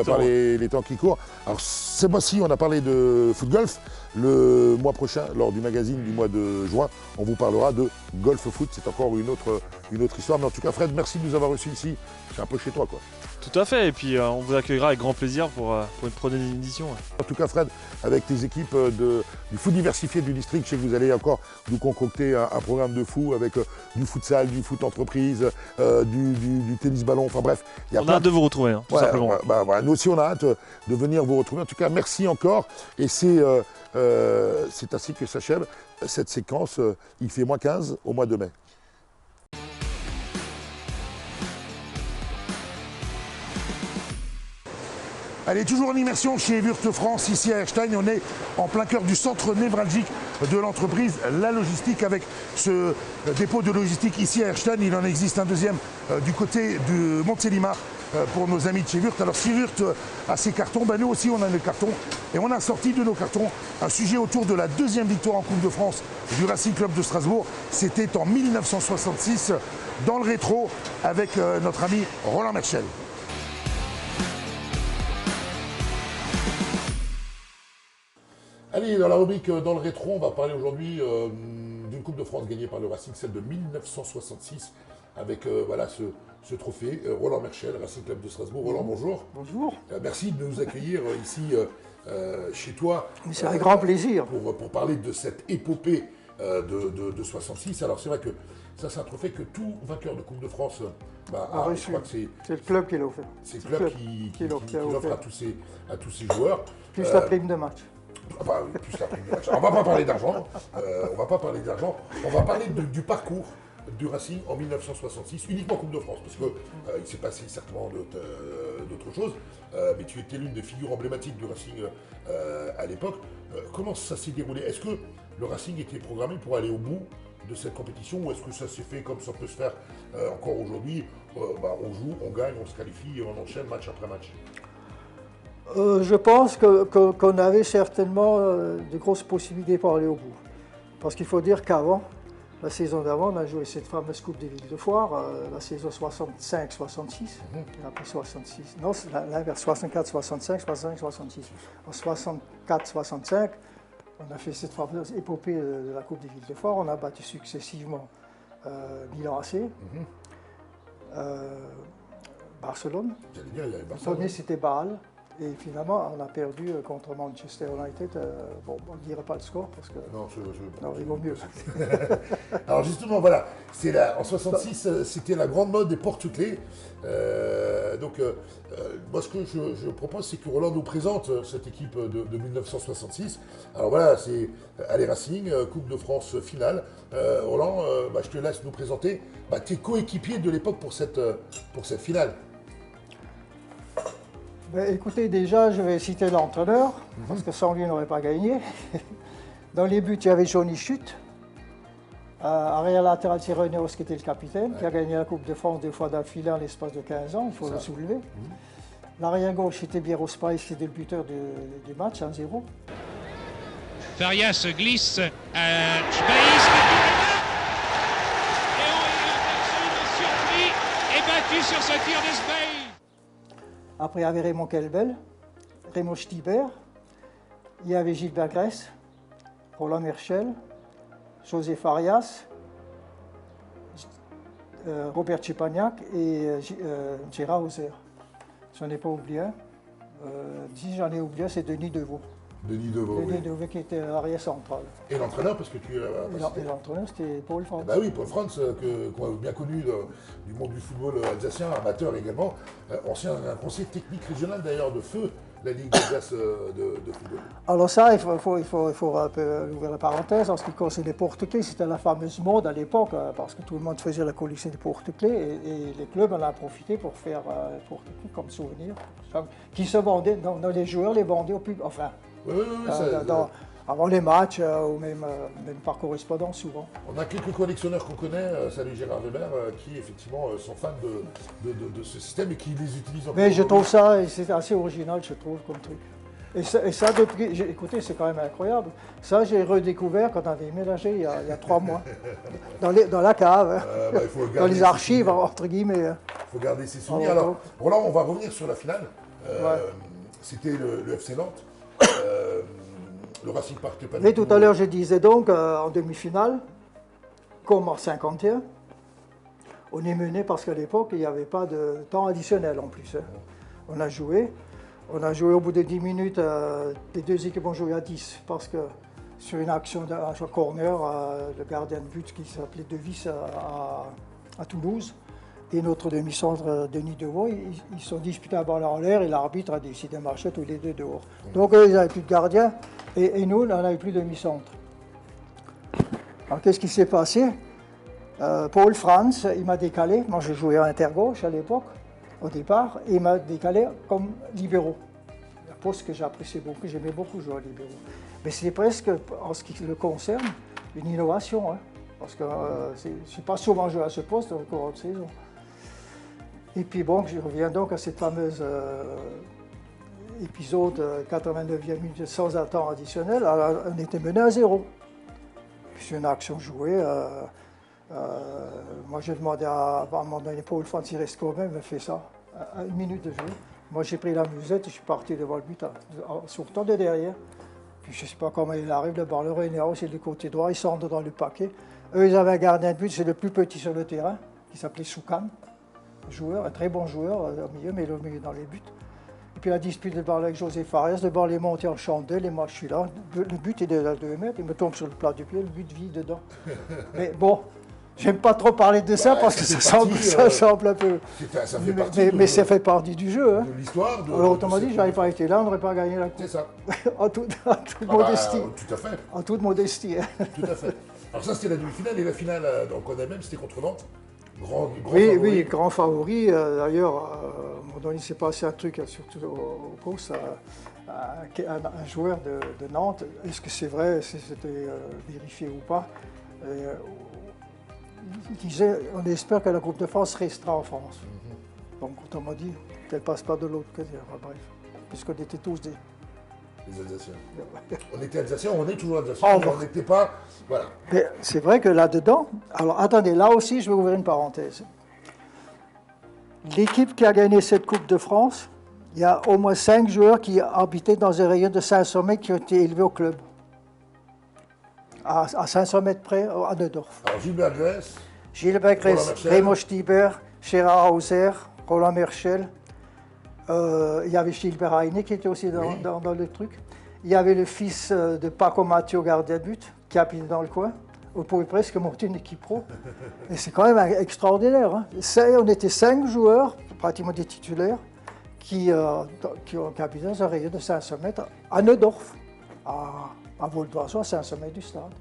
S1: par les temps qui courent. Alors ce mois-ci, on a parlé de foot-golf. Le mois prochain, lors du magazine du mois de juin, on vous parlera de golf-foot. C'est encore une autre histoire. Mais en tout cas, Fred, merci de nous avoir reçus ici. C'est un peu chez toi, quoi.
S7: Tout à fait, et puis on vous accueillera avec grand plaisir pour une prochaine édition.
S1: En tout cas, Fred, avec tes équipes du foot diversifié du district, je sais que vous allez encore nous concocter un programme de fou avec du futsal, du foot entreprise, du tennis ballon, enfin bref.
S7: On a hâte de vous retrouver, hein, tout simplement.
S1: Voilà, nous aussi, on a hâte de venir vous retrouver. En tout cas, merci encore. Et c'est ainsi que s'achève cette séquence. Il fait moins 15 au mois de mai. Allez, toujours en immersion chez Wurth France, ici à Erstein. On est en plein cœur du centre névralgique de l'entreprise, la logistique, avec ce dépôt de logistique ici à Erstein. Il en existe un deuxième du côté de Montélimar pour nos amis de chez Wurth. Alors si Wurth a ses cartons, nous aussi on a nos cartons. Et on a sorti de nos cartons un sujet autour de la deuxième victoire en Coupe de France du Racing Club de Strasbourg. C'était en 1966 dans le rétro avec notre ami Roland Merchel. Allez, dans la rubrique Dans le rétro, on va parler aujourd'hui d'une Coupe de France gagnée par le Racing, celle de 1966, avec voilà, ce trophée. Roland Merchel, Racing Club de Strasbourg. Roland, bonjour.
S8: Bonjour.
S1: Merci de nous accueillir ici chez toi.
S8: C'est un grand plaisir.
S1: Pour parler de cette épopée de 66. Alors c'est vrai que ça, c'est un trophée que tout vainqueur de Coupe de France a reçu. Je crois que c'est
S8: le club qui l'a offert.
S1: C'est le club qui l'offre à tous ses joueurs.
S8: Plus la prime de match.
S1: Plus la prime de match. On ne va pas parler d'argent. On va parler du parcours du Racing en 1966, uniquement Coupe de France, parce qu'il s'est passé certainement d'autres choses. Mais tu étais l'une des figures emblématiques du Racing à l'époque. Comment ça s'est déroulé? Est-ce que le Racing était programmé pour aller au bout de cette compétition, ou est-ce que ça s'est fait comme ça peut se faire encore aujourd'hui? On joue, on gagne, on se qualifie et on enchaîne match après match.
S8: Je pense qu'on avait certainement de grosses possibilités pour aller au bout. Parce qu'il faut dire qu'avant, la saison d'avant, on a joué cette fameuse Coupe des Villes de Foire, la saison 65-66, et après 66, non, c'est l'inverse, 64-65, 65-66. En 64-65, on a fait cette fameuse épopée de la Coupe des Villes de Foire, on a battu successivement Milan AC, Barcelone, le premier c'était Bâle, Et finalement, on a perdu contre Manchester United. Bon, on ne dirait pas le score parce que.
S1: Non,
S8: non, il vaut mieux.
S1: Alors justement, voilà, en 66, c'était la grande mode des porte-clés. Moi, ce que je propose, c'est que Roland nous présente cette équipe de 1966. Alors voilà, c'est Allez Racing, Coupe de France finale. Roland, je te laisse nous présenter tes coéquipiers de l'époque pour cette finale.
S8: Écoutez, déjà, je vais citer l'entraîneur, parce que sans lui, on n'aurait pas gagné. Dans les buts, il y avait Johnny Chute. Arrière latéral, c'est René Os qui était le capitaine, qui a gagné la Coupe de France 2 fois d'affilée en l'espace de 15 ans, il faut le soulever. L'arrière gauche, c'était Biero Spice, qui était le buteur du match, 1-0.
S9: Farias glisse à Spice, et on est surpris et battu sur ce tir de Spice.
S8: Après, il y avait Raymond Kelbel, Raymond Stibert, il y avait Gilbert Grèce, Roland Merchel, José Farias, Robert Chepagnac et Gérard Hauser. Je n'en ai pas oublié un. Si j'en ai oublié, c'est Denis Deveau.
S1: Denis Deveau,
S8: Denis Deveau qui était arrière central.
S1: Et l'entraîneur, parce que tu...
S8: Et l'entraîneur, c'était Paul Franz.
S1: Bah oui, Paul Franz, qu'on a bien connu du monde du football alsacien, amateur également, ancien conseiller technique régional d'ailleurs de feu, la Ligue d'Alsace de football.
S8: Alors ça, il faut un peu ouvrir la parenthèse. En ce qui concerne les porte-clés, c'était la fameuse mode à l'époque, parce que tout le monde faisait la collection des porte-clés, et les clubs en ont profité pour faire porte-clés comme souvenir, qui se vendaient, dans les joueurs les vendaient au public, enfin, avant les matchs, ou même par correspondance souvent.
S1: On a quelques collectionneurs qu'on connaît, salut Gérard Weber, qui effectivement sont fans de ce système et qui les utilisent encore.
S8: Mais je trouve ça, c'est assez original, je trouve, comme truc. Et ça depuis, écoutez, c'est quand même incroyable. Ça, j'ai redécouvert quand on a déménagé il y a 3 mois. Dans la cave, dans les archives, entre guillemets. Il
S1: faut garder ses souvenirs. Alors, Roland, on va revenir sur la finale. C'était le FC Nantes. Le Racing partait pas.
S8: Mais tout à l'heure, je disais donc, en demi-finale, comme en 51, on est mené parce qu'à l'époque, il n'y avait pas de temps additionnel en plus. On a joué au bout de 10 minutes, les deux équipes ont joué à 10 parce que sur une action de corner, le gardien de but qui s'appelait Devis à Toulouse et notre demi-centre Denis Deveau, ils sont disputés un ballon en l'air et l'arbitre a décidé de marcher tous les deux dehors. Donc eux, ils n'avaient plus de gardien et nous, on n'avait plus de demi-centre. Alors qu'est-ce qui s'est passé? Paul Franz, il m'a décalé. Moi, je jouais à intergauche à l'époque, au départ, et il m'a décalé comme libéraux. Un poste que j'appréciais beaucoup, j'aimais beaucoup jouer à libéraux. Mais c'est presque, en ce qui le concerne, une innovation, hein, parce que je ne suis pas souvent joué à ce poste au cours de saison. Et puis bon, je reviens donc à cette fameuse épisode 89e minute sans temps additionnel. Alors, on était mené à 0. Puis c'est une action jouée. Moi, j'ai demandé à mon donné Paul Franz, il reste quand même, il me fait ça. À 1 minute de jeu. Moi, j'ai pris la musette et je suis parti devant le but, en sortant de derrière. Puis je ne sais pas comment il arrive, le ballon est c'est du côté droit, il centre dans le paquet. Eux, ils avaient un gardien de but, c'est le plus petit sur le terrain, qui s'appelait Soukan. Joueur, un très bon joueur au milieu, mais le milieu dans les buts. Et puis la dispute de ballon avec José Farias, le ballon est monté en chandelle, et moi je suis là, le but est de 2 mètres, il me tombe sur le plat du pied, le but vit dedans. Mais bon, j'aime pas trop parler de ça parce que ça semble un peu... Mais ça fait partie du jeu. Hein.
S1: De l'histoire.
S8: Alors autrement dit, je n'avais pas été là, on n'aurait pas gagné la coupe.
S1: C'est ça.
S8: en toute modestie.
S1: Tout à fait.
S8: En toute modestie.
S1: Tout à fait. Alors ça, c'était la demi-finale, et la finale, donc on a même, c'était contre Nantes.
S8: Oui, grand favori. D'ailleurs, à un moment donné, il s'est passé un truc, surtout au poste, un joueur de Nantes. Est-ce que c'est vrai, si c'était vérifié ou pas? Il disait, on espère que la Coupe de France restera en France. Donc, quand on m'a dit qu'elle ne passe pas de l'autre côté, enfin, bref, puisqu'on était tous des
S1: Alsaciens. On était Alsaciens, on est toujours Alsaciens, on n'était pas... Voilà.
S8: Mais c'est vrai que là-dedans... Alors, attendez, là aussi, je vais ouvrir une parenthèse. L'équipe qui a gagné cette Coupe de France, il y a au moins 5 joueurs qui habitaient dans un rayon de 500 mètres qui ont été élevés au club. À 500 mètres près, à Neudorf.
S1: Alors,
S8: Gilbert Grèce, Raymond Stibert, Gérard Hauser, Roland Merchel, Il y avait Gilbert Heine qui était aussi dans le truc. Il y avait le fils de Paco Matteo, gardien de but, qui habitait dans le coin. On pouvait presque monter une équipe pro. Et c'est quand même extraordinaire. Hein. On était 5 joueurs, pratiquement des titulaires, qui ont habité dans un rayon de 500 mètres à Neudorf, à vol d'oiseau, à 500 mètres du stade.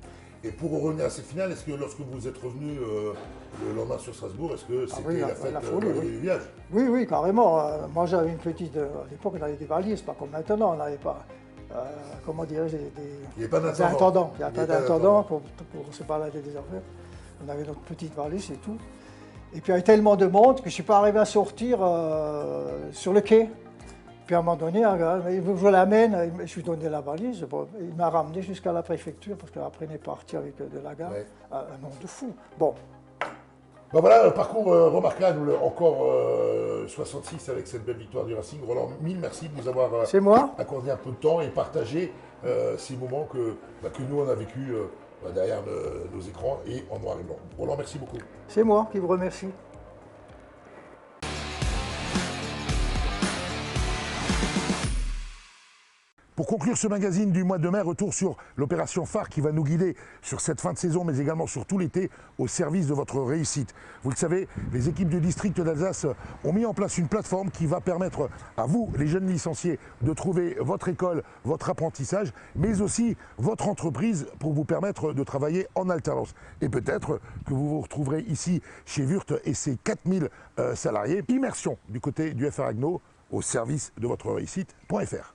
S1: Et pour revenir à cette finale, est-ce que lorsque vous êtes revenu le lendemain sur Strasbourg, est-ce que c'était la fête
S8: folie,
S1: du village?
S8: Oui, oui, carrément. Moi j'avais une petite... à l'époque on avait des valises, pas comme maintenant, on n'avait pas... comment dirais-je, des intendants. Il n'y a pas d'intendant pour se balader des affaires. On avait notre petite valise et tout. Et puis il y avait tellement de monde que je ne suis pas arrivé à sortir sur le quai. Puis à un moment donné, je l'amène, je lui donnais la valise. Bon, il m'a ramené jusqu'à la préfecture parce qu'après il est parti avec de la gare. Ouais. Un nombre de fou. Bon.
S1: Ben voilà, un parcours remarquable, encore 66 avec cette belle victoire du Racing. Roland, mille merci de nous avoir accordé un peu de temps et partagé ces moments que nous on a vécu derrière nos écrans et en noir et blanc. Roland, merci beaucoup.
S8: C'est moi qui vous remercie.
S1: Pour conclure ce magazine du mois de mai, retour sur l'opération phare qui va nous guider sur cette fin de saison, mais également sur tout l'été, au service de votre réussite. Vous le savez, les équipes du district d'Alsace ont mis en place une plateforme qui va permettre à vous, les jeunes licenciés, de trouver votre école, votre apprentissage, mais aussi votre entreprise pour vous permettre de travailler en alternance. Et peut-être que vous vous retrouverez ici chez Wurth et ses 4000 salariés. Immersion du côté du FR Agno au service de votre réussite.fr.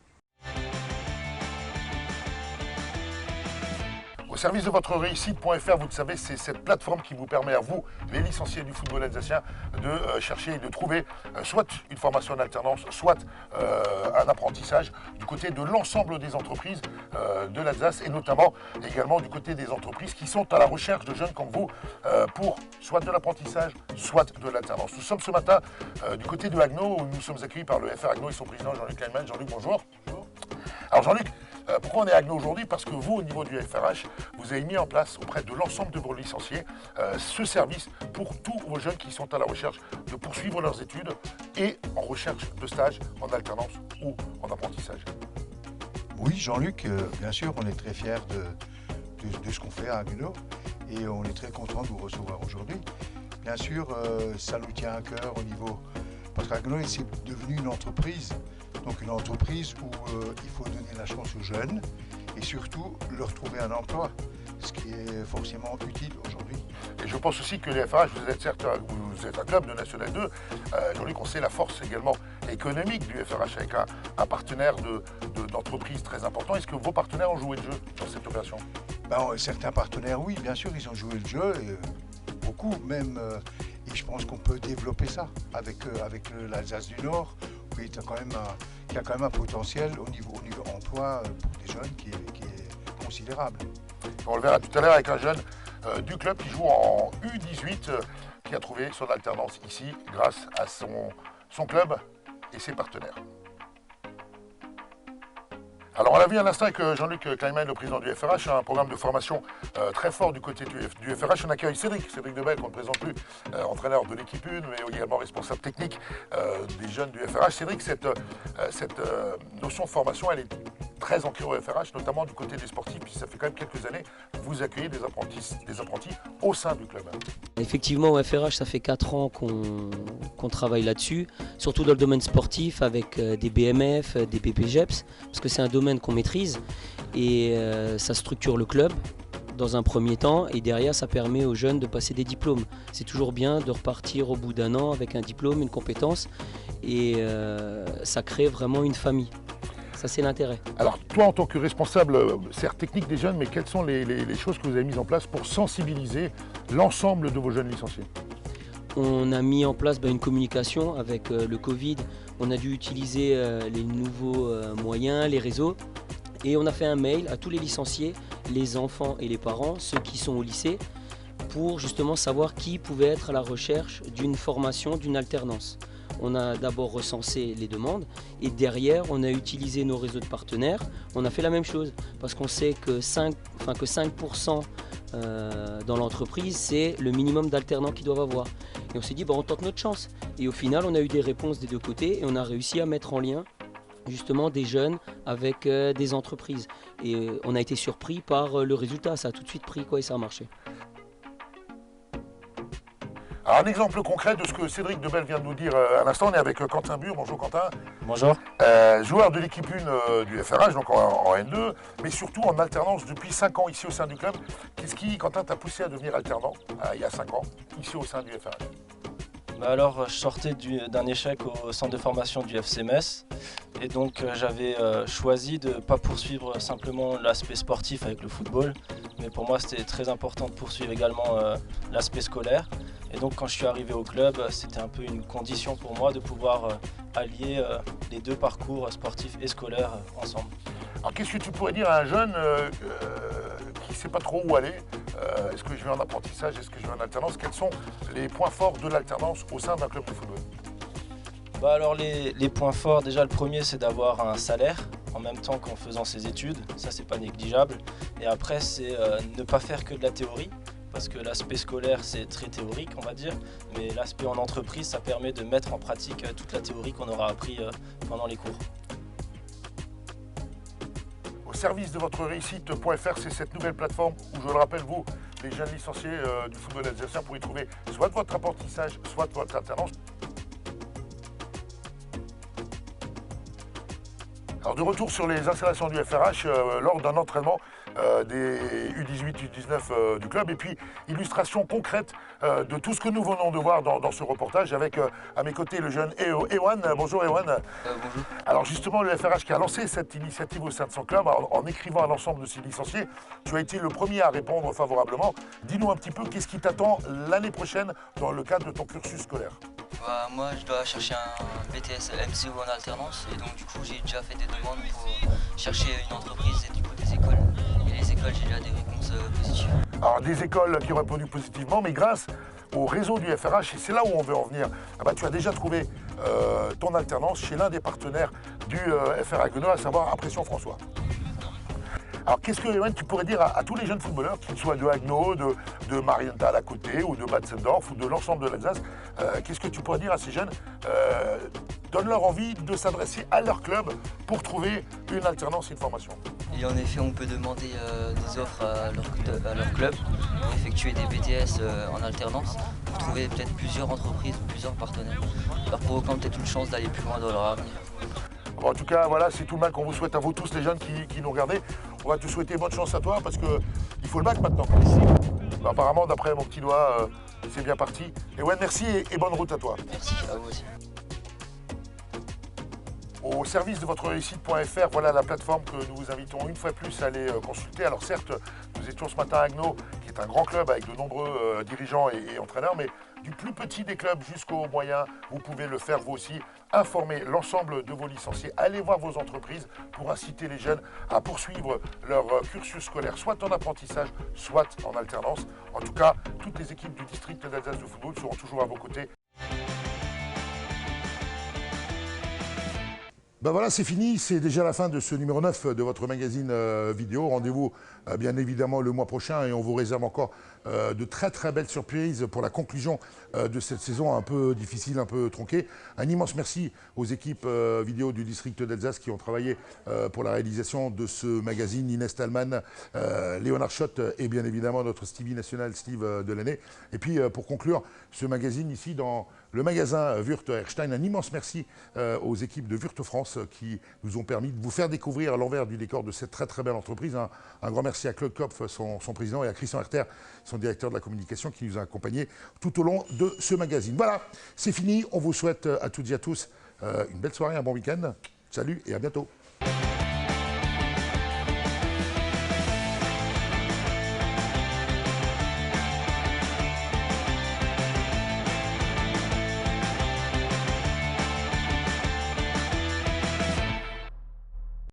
S1: Au service de votre réussite.fr, vous le savez, c'est cette plateforme qui vous permet à vous, les licenciés du football alsacien, de chercher et de trouver soit une formation en alternance, soit un apprentissage du côté de l'ensemble des entreprises de l'Alsace et notamment également du côté des entreprises qui sont à la recherche de jeunes comme vous pour soit de l'apprentissage, soit de l'alternance. Nous sommes ce matin du côté de Agno où nous sommes accueillis par le FR Agno et son président Jean-Luc Kleinman. Jean-Luc, bonjour. Bonjour. Alors Jean-Luc, pourquoi on est à Agno aujourd'hui? Parce que vous, au niveau du FRH, vous avez mis en place auprès de l'ensemble de vos licenciés ce service pour tous vos jeunes qui sont à la recherche de poursuivre leurs études et en recherche de stage, en alternance ou en apprentissage.
S10: Oui, Jean-Luc, bien sûr, on est très fiers de ce qu'on fait à Agno et on est très content de vous recevoir aujourd'hui. Bien sûr, ça nous tient à cœur au niveau... Parce qu'Agno, c'est devenu une entreprise. Donc une entreprise où il faut donner la chance aux jeunes et surtout leur trouver un emploi, ce qui est forcément utile aujourd'hui.
S1: Et je pense aussi que les FRH, vous êtes certes vous êtes un club de National 2, Jean-Luc, on sait la force également économique du FRH avec un partenaire d'entreprise très important. Est-ce que vos partenaires ont joué le jeu dans cette opération?
S10: Certains partenaires, oui, bien sûr, ils ont joué le jeu, beaucoup même, et je pense qu'on peut développer ça avec l'Alsace du Nord. Oui, il y a quand même un potentiel au niveau emploi pour des jeunes qui est considérable.
S1: On le verra tout à l'heure avec un jeune du club qui joue en U18, qui a trouvé son alternance ici grâce à son club et ses partenaires. Alors on l'a vu à l'instant avec Jean-Luc Kleinman, le président du FRH, un programme de formation très fort du côté du FRH. On accueille Cédric Debel, qu'on ne présente plus, entraîneur de l'équipe 1, mais également responsable technique des jeunes du FRH. Cédric, cette notion de formation, elle est très ancrée au FRH, notamment du côté des sportifs, puis ça fait quand même quelques années que vous accueillez des apprentis au sein du club.
S11: Effectivement, au FRH, ça fait 4 ans qu'on travaille là-dessus, surtout dans le domaine sportif avec des BMF, des BPGEPS, parce que c'est un domaine qu'on maîtrise et ça structure le club dans un premier temps et derrière ça permet aux jeunes de passer des diplômes. C'est toujours bien de repartir au bout d'un an avec un diplôme, une compétence et ça crée vraiment une famille. Ça, c'est l'intérêt.
S1: Alors, toi, en tant que responsable, certes technique des jeunes, mais quelles sont les choses que vous avez mises en place pour sensibiliser l'ensemble de vos jeunes licenciés?
S11: On a mis en place une communication avec le Covid. On a dû utiliser les nouveaux moyens, les réseaux. Et on a fait un mail à tous les licenciés, les enfants et les parents, ceux qui sont au lycée, pour justement savoir qui pouvait être à la recherche d'une formation, d'une alternance. On a d'abord recensé les demandes et derrière on a utilisé nos réseaux de partenaires. On a fait la même chose parce qu'on sait que 5% dans l'entreprise c'est le minimum d'alternants qu'ils doivent avoir. Et on s'est dit, on tente notre chance. Et au final, on a eu des réponses des deux côtés et on a réussi à mettre en lien justement des jeunes avec des entreprises. Et on a été surpris par le résultat, ça a tout de suite pris et ça a marché.
S1: Alors, un exemple concret de ce que Cédric Debelle vient de nous dire à l'instant, on est avec Quentin Bure. Bonjour Quentin.
S12: Bonjour.
S1: Joueur de l'équipe 1 du FRH, donc en N2, mais surtout en alternance depuis 5 ans ici au sein du club. Qu'est-ce qui, Quentin, t'a poussé à devenir alternant il y a 5 ans, ici au sein du FRH?
S12: Alors, je sortais d'un échec au centre de formation du FC Metz et donc j'avais choisi de ne pas poursuivre simplement l'aspect sportif avec le football, mais pour moi c'était très important de poursuivre également l'aspect scolaire. Et donc quand je suis arrivé au club, c'était un peu une condition pour moi de pouvoir allier les deux parcours sportifs et scolaires ensemble.
S1: Alors qu'est-ce que tu pourrais dire à un jeune qui ne sait pas trop où aller? Est-ce que je vais en apprentissage? Est-ce que je vais en alternance? Quels sont les points forts de l'alternance au sein d'un club de football?
S12: Alors les points forts, déjà le premier c'est d'avoir un salaire en même temps qu'en faisant ses études, ça c'est pas négligeable. Et après c'est ne pas faire que de la théorie, parce que l'aspect scolaire c'est très théorique on va dire, mais l'aspect en entreprise ça permet de mettre en pratique toute la théorie qu'on aura appris pendant les cours.
S1: Au service de votre réussite.fr, c'est cette nouvelle plateforme où, je le rappelle, vous, les jeunes licenciés du football alsacien, pour y trouver soit votre apprentissage, soit votre alternance. Alors de retour sur les installations du FRH lors d'un entraînement des U18, U19 du club, et puis illustration concrète de tout ce que nous venons de voir dans ce reportage avec à mes côtés le jeune Ewan. Bonjour Ewan.
S13: Bonjour.
S1: Alors justement le FRH qui a lancé cette initiative au sein de son club en écrivant à l'ensemble de ses licenciés, tu as été le premier à répondre favorablement. Dis-nous un petit peu qu'est-ce qui t'attend l'année prochaine dans le cadre de ton cursus scolaire.
S13: Moi je dois chercher un BTS MCO en alternance et donc du coup j'ai déjà fait des demandes pour chercher une entreprise et du coup des écoles. Et les écoles j'ai déjà des réponses positives.
S1: Alors des écoles qui ont répondu positivement, mais grâce au réseau du FRH, et c'est là où on veut en venir, tu as déjà trouvé ton alternance chez l'un des partenaires du FR Haguenau, à savoir Impression François. Alors qu'est-ce que Ewan, tu pourrais dire à tous les jeunes footballeurs, qu'ils soient de Haguenau, de Marienthal à côté, ou de Matzendorf, ou de l'ensemble de l'Alsace, qu'est-ce que tu pourrais dire à ces jeunes? Donne-leur envie de s'adresser à leur club pour trouver une alternance et une formation.
S13: Et en effet, on peut demander des offres à leur club pour effectuer des BTS en alternance, pour trouver peut-être plusieurs entreprises, plusieurs partenaires, leur provoquant peut-être une chance d'aller plus loin dans leur avenir.
S1: Bon, en tout cas, voilà, c'est tout le mal qu'on vous souhaite à vous tous, les jeunes qui nous regardez. On va te souhaiter bonne chance à toi parce qu'il faut le bac maintenant. Apparemment, d'après mon petit doigt, c'est bien parti. Et ouais, merci et bonne route à toi.
S13: Merci, à vous aussi.
S1: Au service de votre réussite.fr, voilà la plateforme que nous vous invitons une fois de plus à aller consulter. Alors certes, nous étions ce matin à Haguenau, qui est un grand club avec de nombreux dirigeants et entraîneurs, mais du plus petit des clubs jusqu'au moyen, vous pouvez le faire vous aussi. Informer l'ensemble de vos licenciés, allez voir vos entreprises pour inciter les jeunes à poursuivre leur cursus scolaire, soit en apprentissage, soit en alternance. En tout cas, toutes les équipes du district d'Alsace de football seront toujours à vos côtés. Ben voilà, c'est fini, c'est déjà la fin de ce numéro 9 de votre magazine vidéo. Rendez-vous bien évidemment le mois prochain et on vous réserve encore de très très belles surprises pour la conclusion de cette saison un peu difficile, un peu tronquée. Un immense merci aux équipes vidéo du district d'Alsace qui ont travaillé pour la réalisation de ce magazine. Inès Talman, Léonard Schott et bien évidemment notre Stevie national, Steve Delaney. Et puis pour conclure ce magazine ici dans le magasin Wurth Erstein, un immense merci aux équipes de Wurth France qui nous ont permis de vous faire découvrir l'envers du décor de cette très très belle entreprise. Un grand merci à Claude Kopf, son président, et à Christian Herter, son directeur de la communication, qui nous a accompagnés tout au long de ce magazine. Voilà, c'est fini. On vous souhaite à toutes et à tous une belle soirée, un bon week-end. Salut et à bientôt.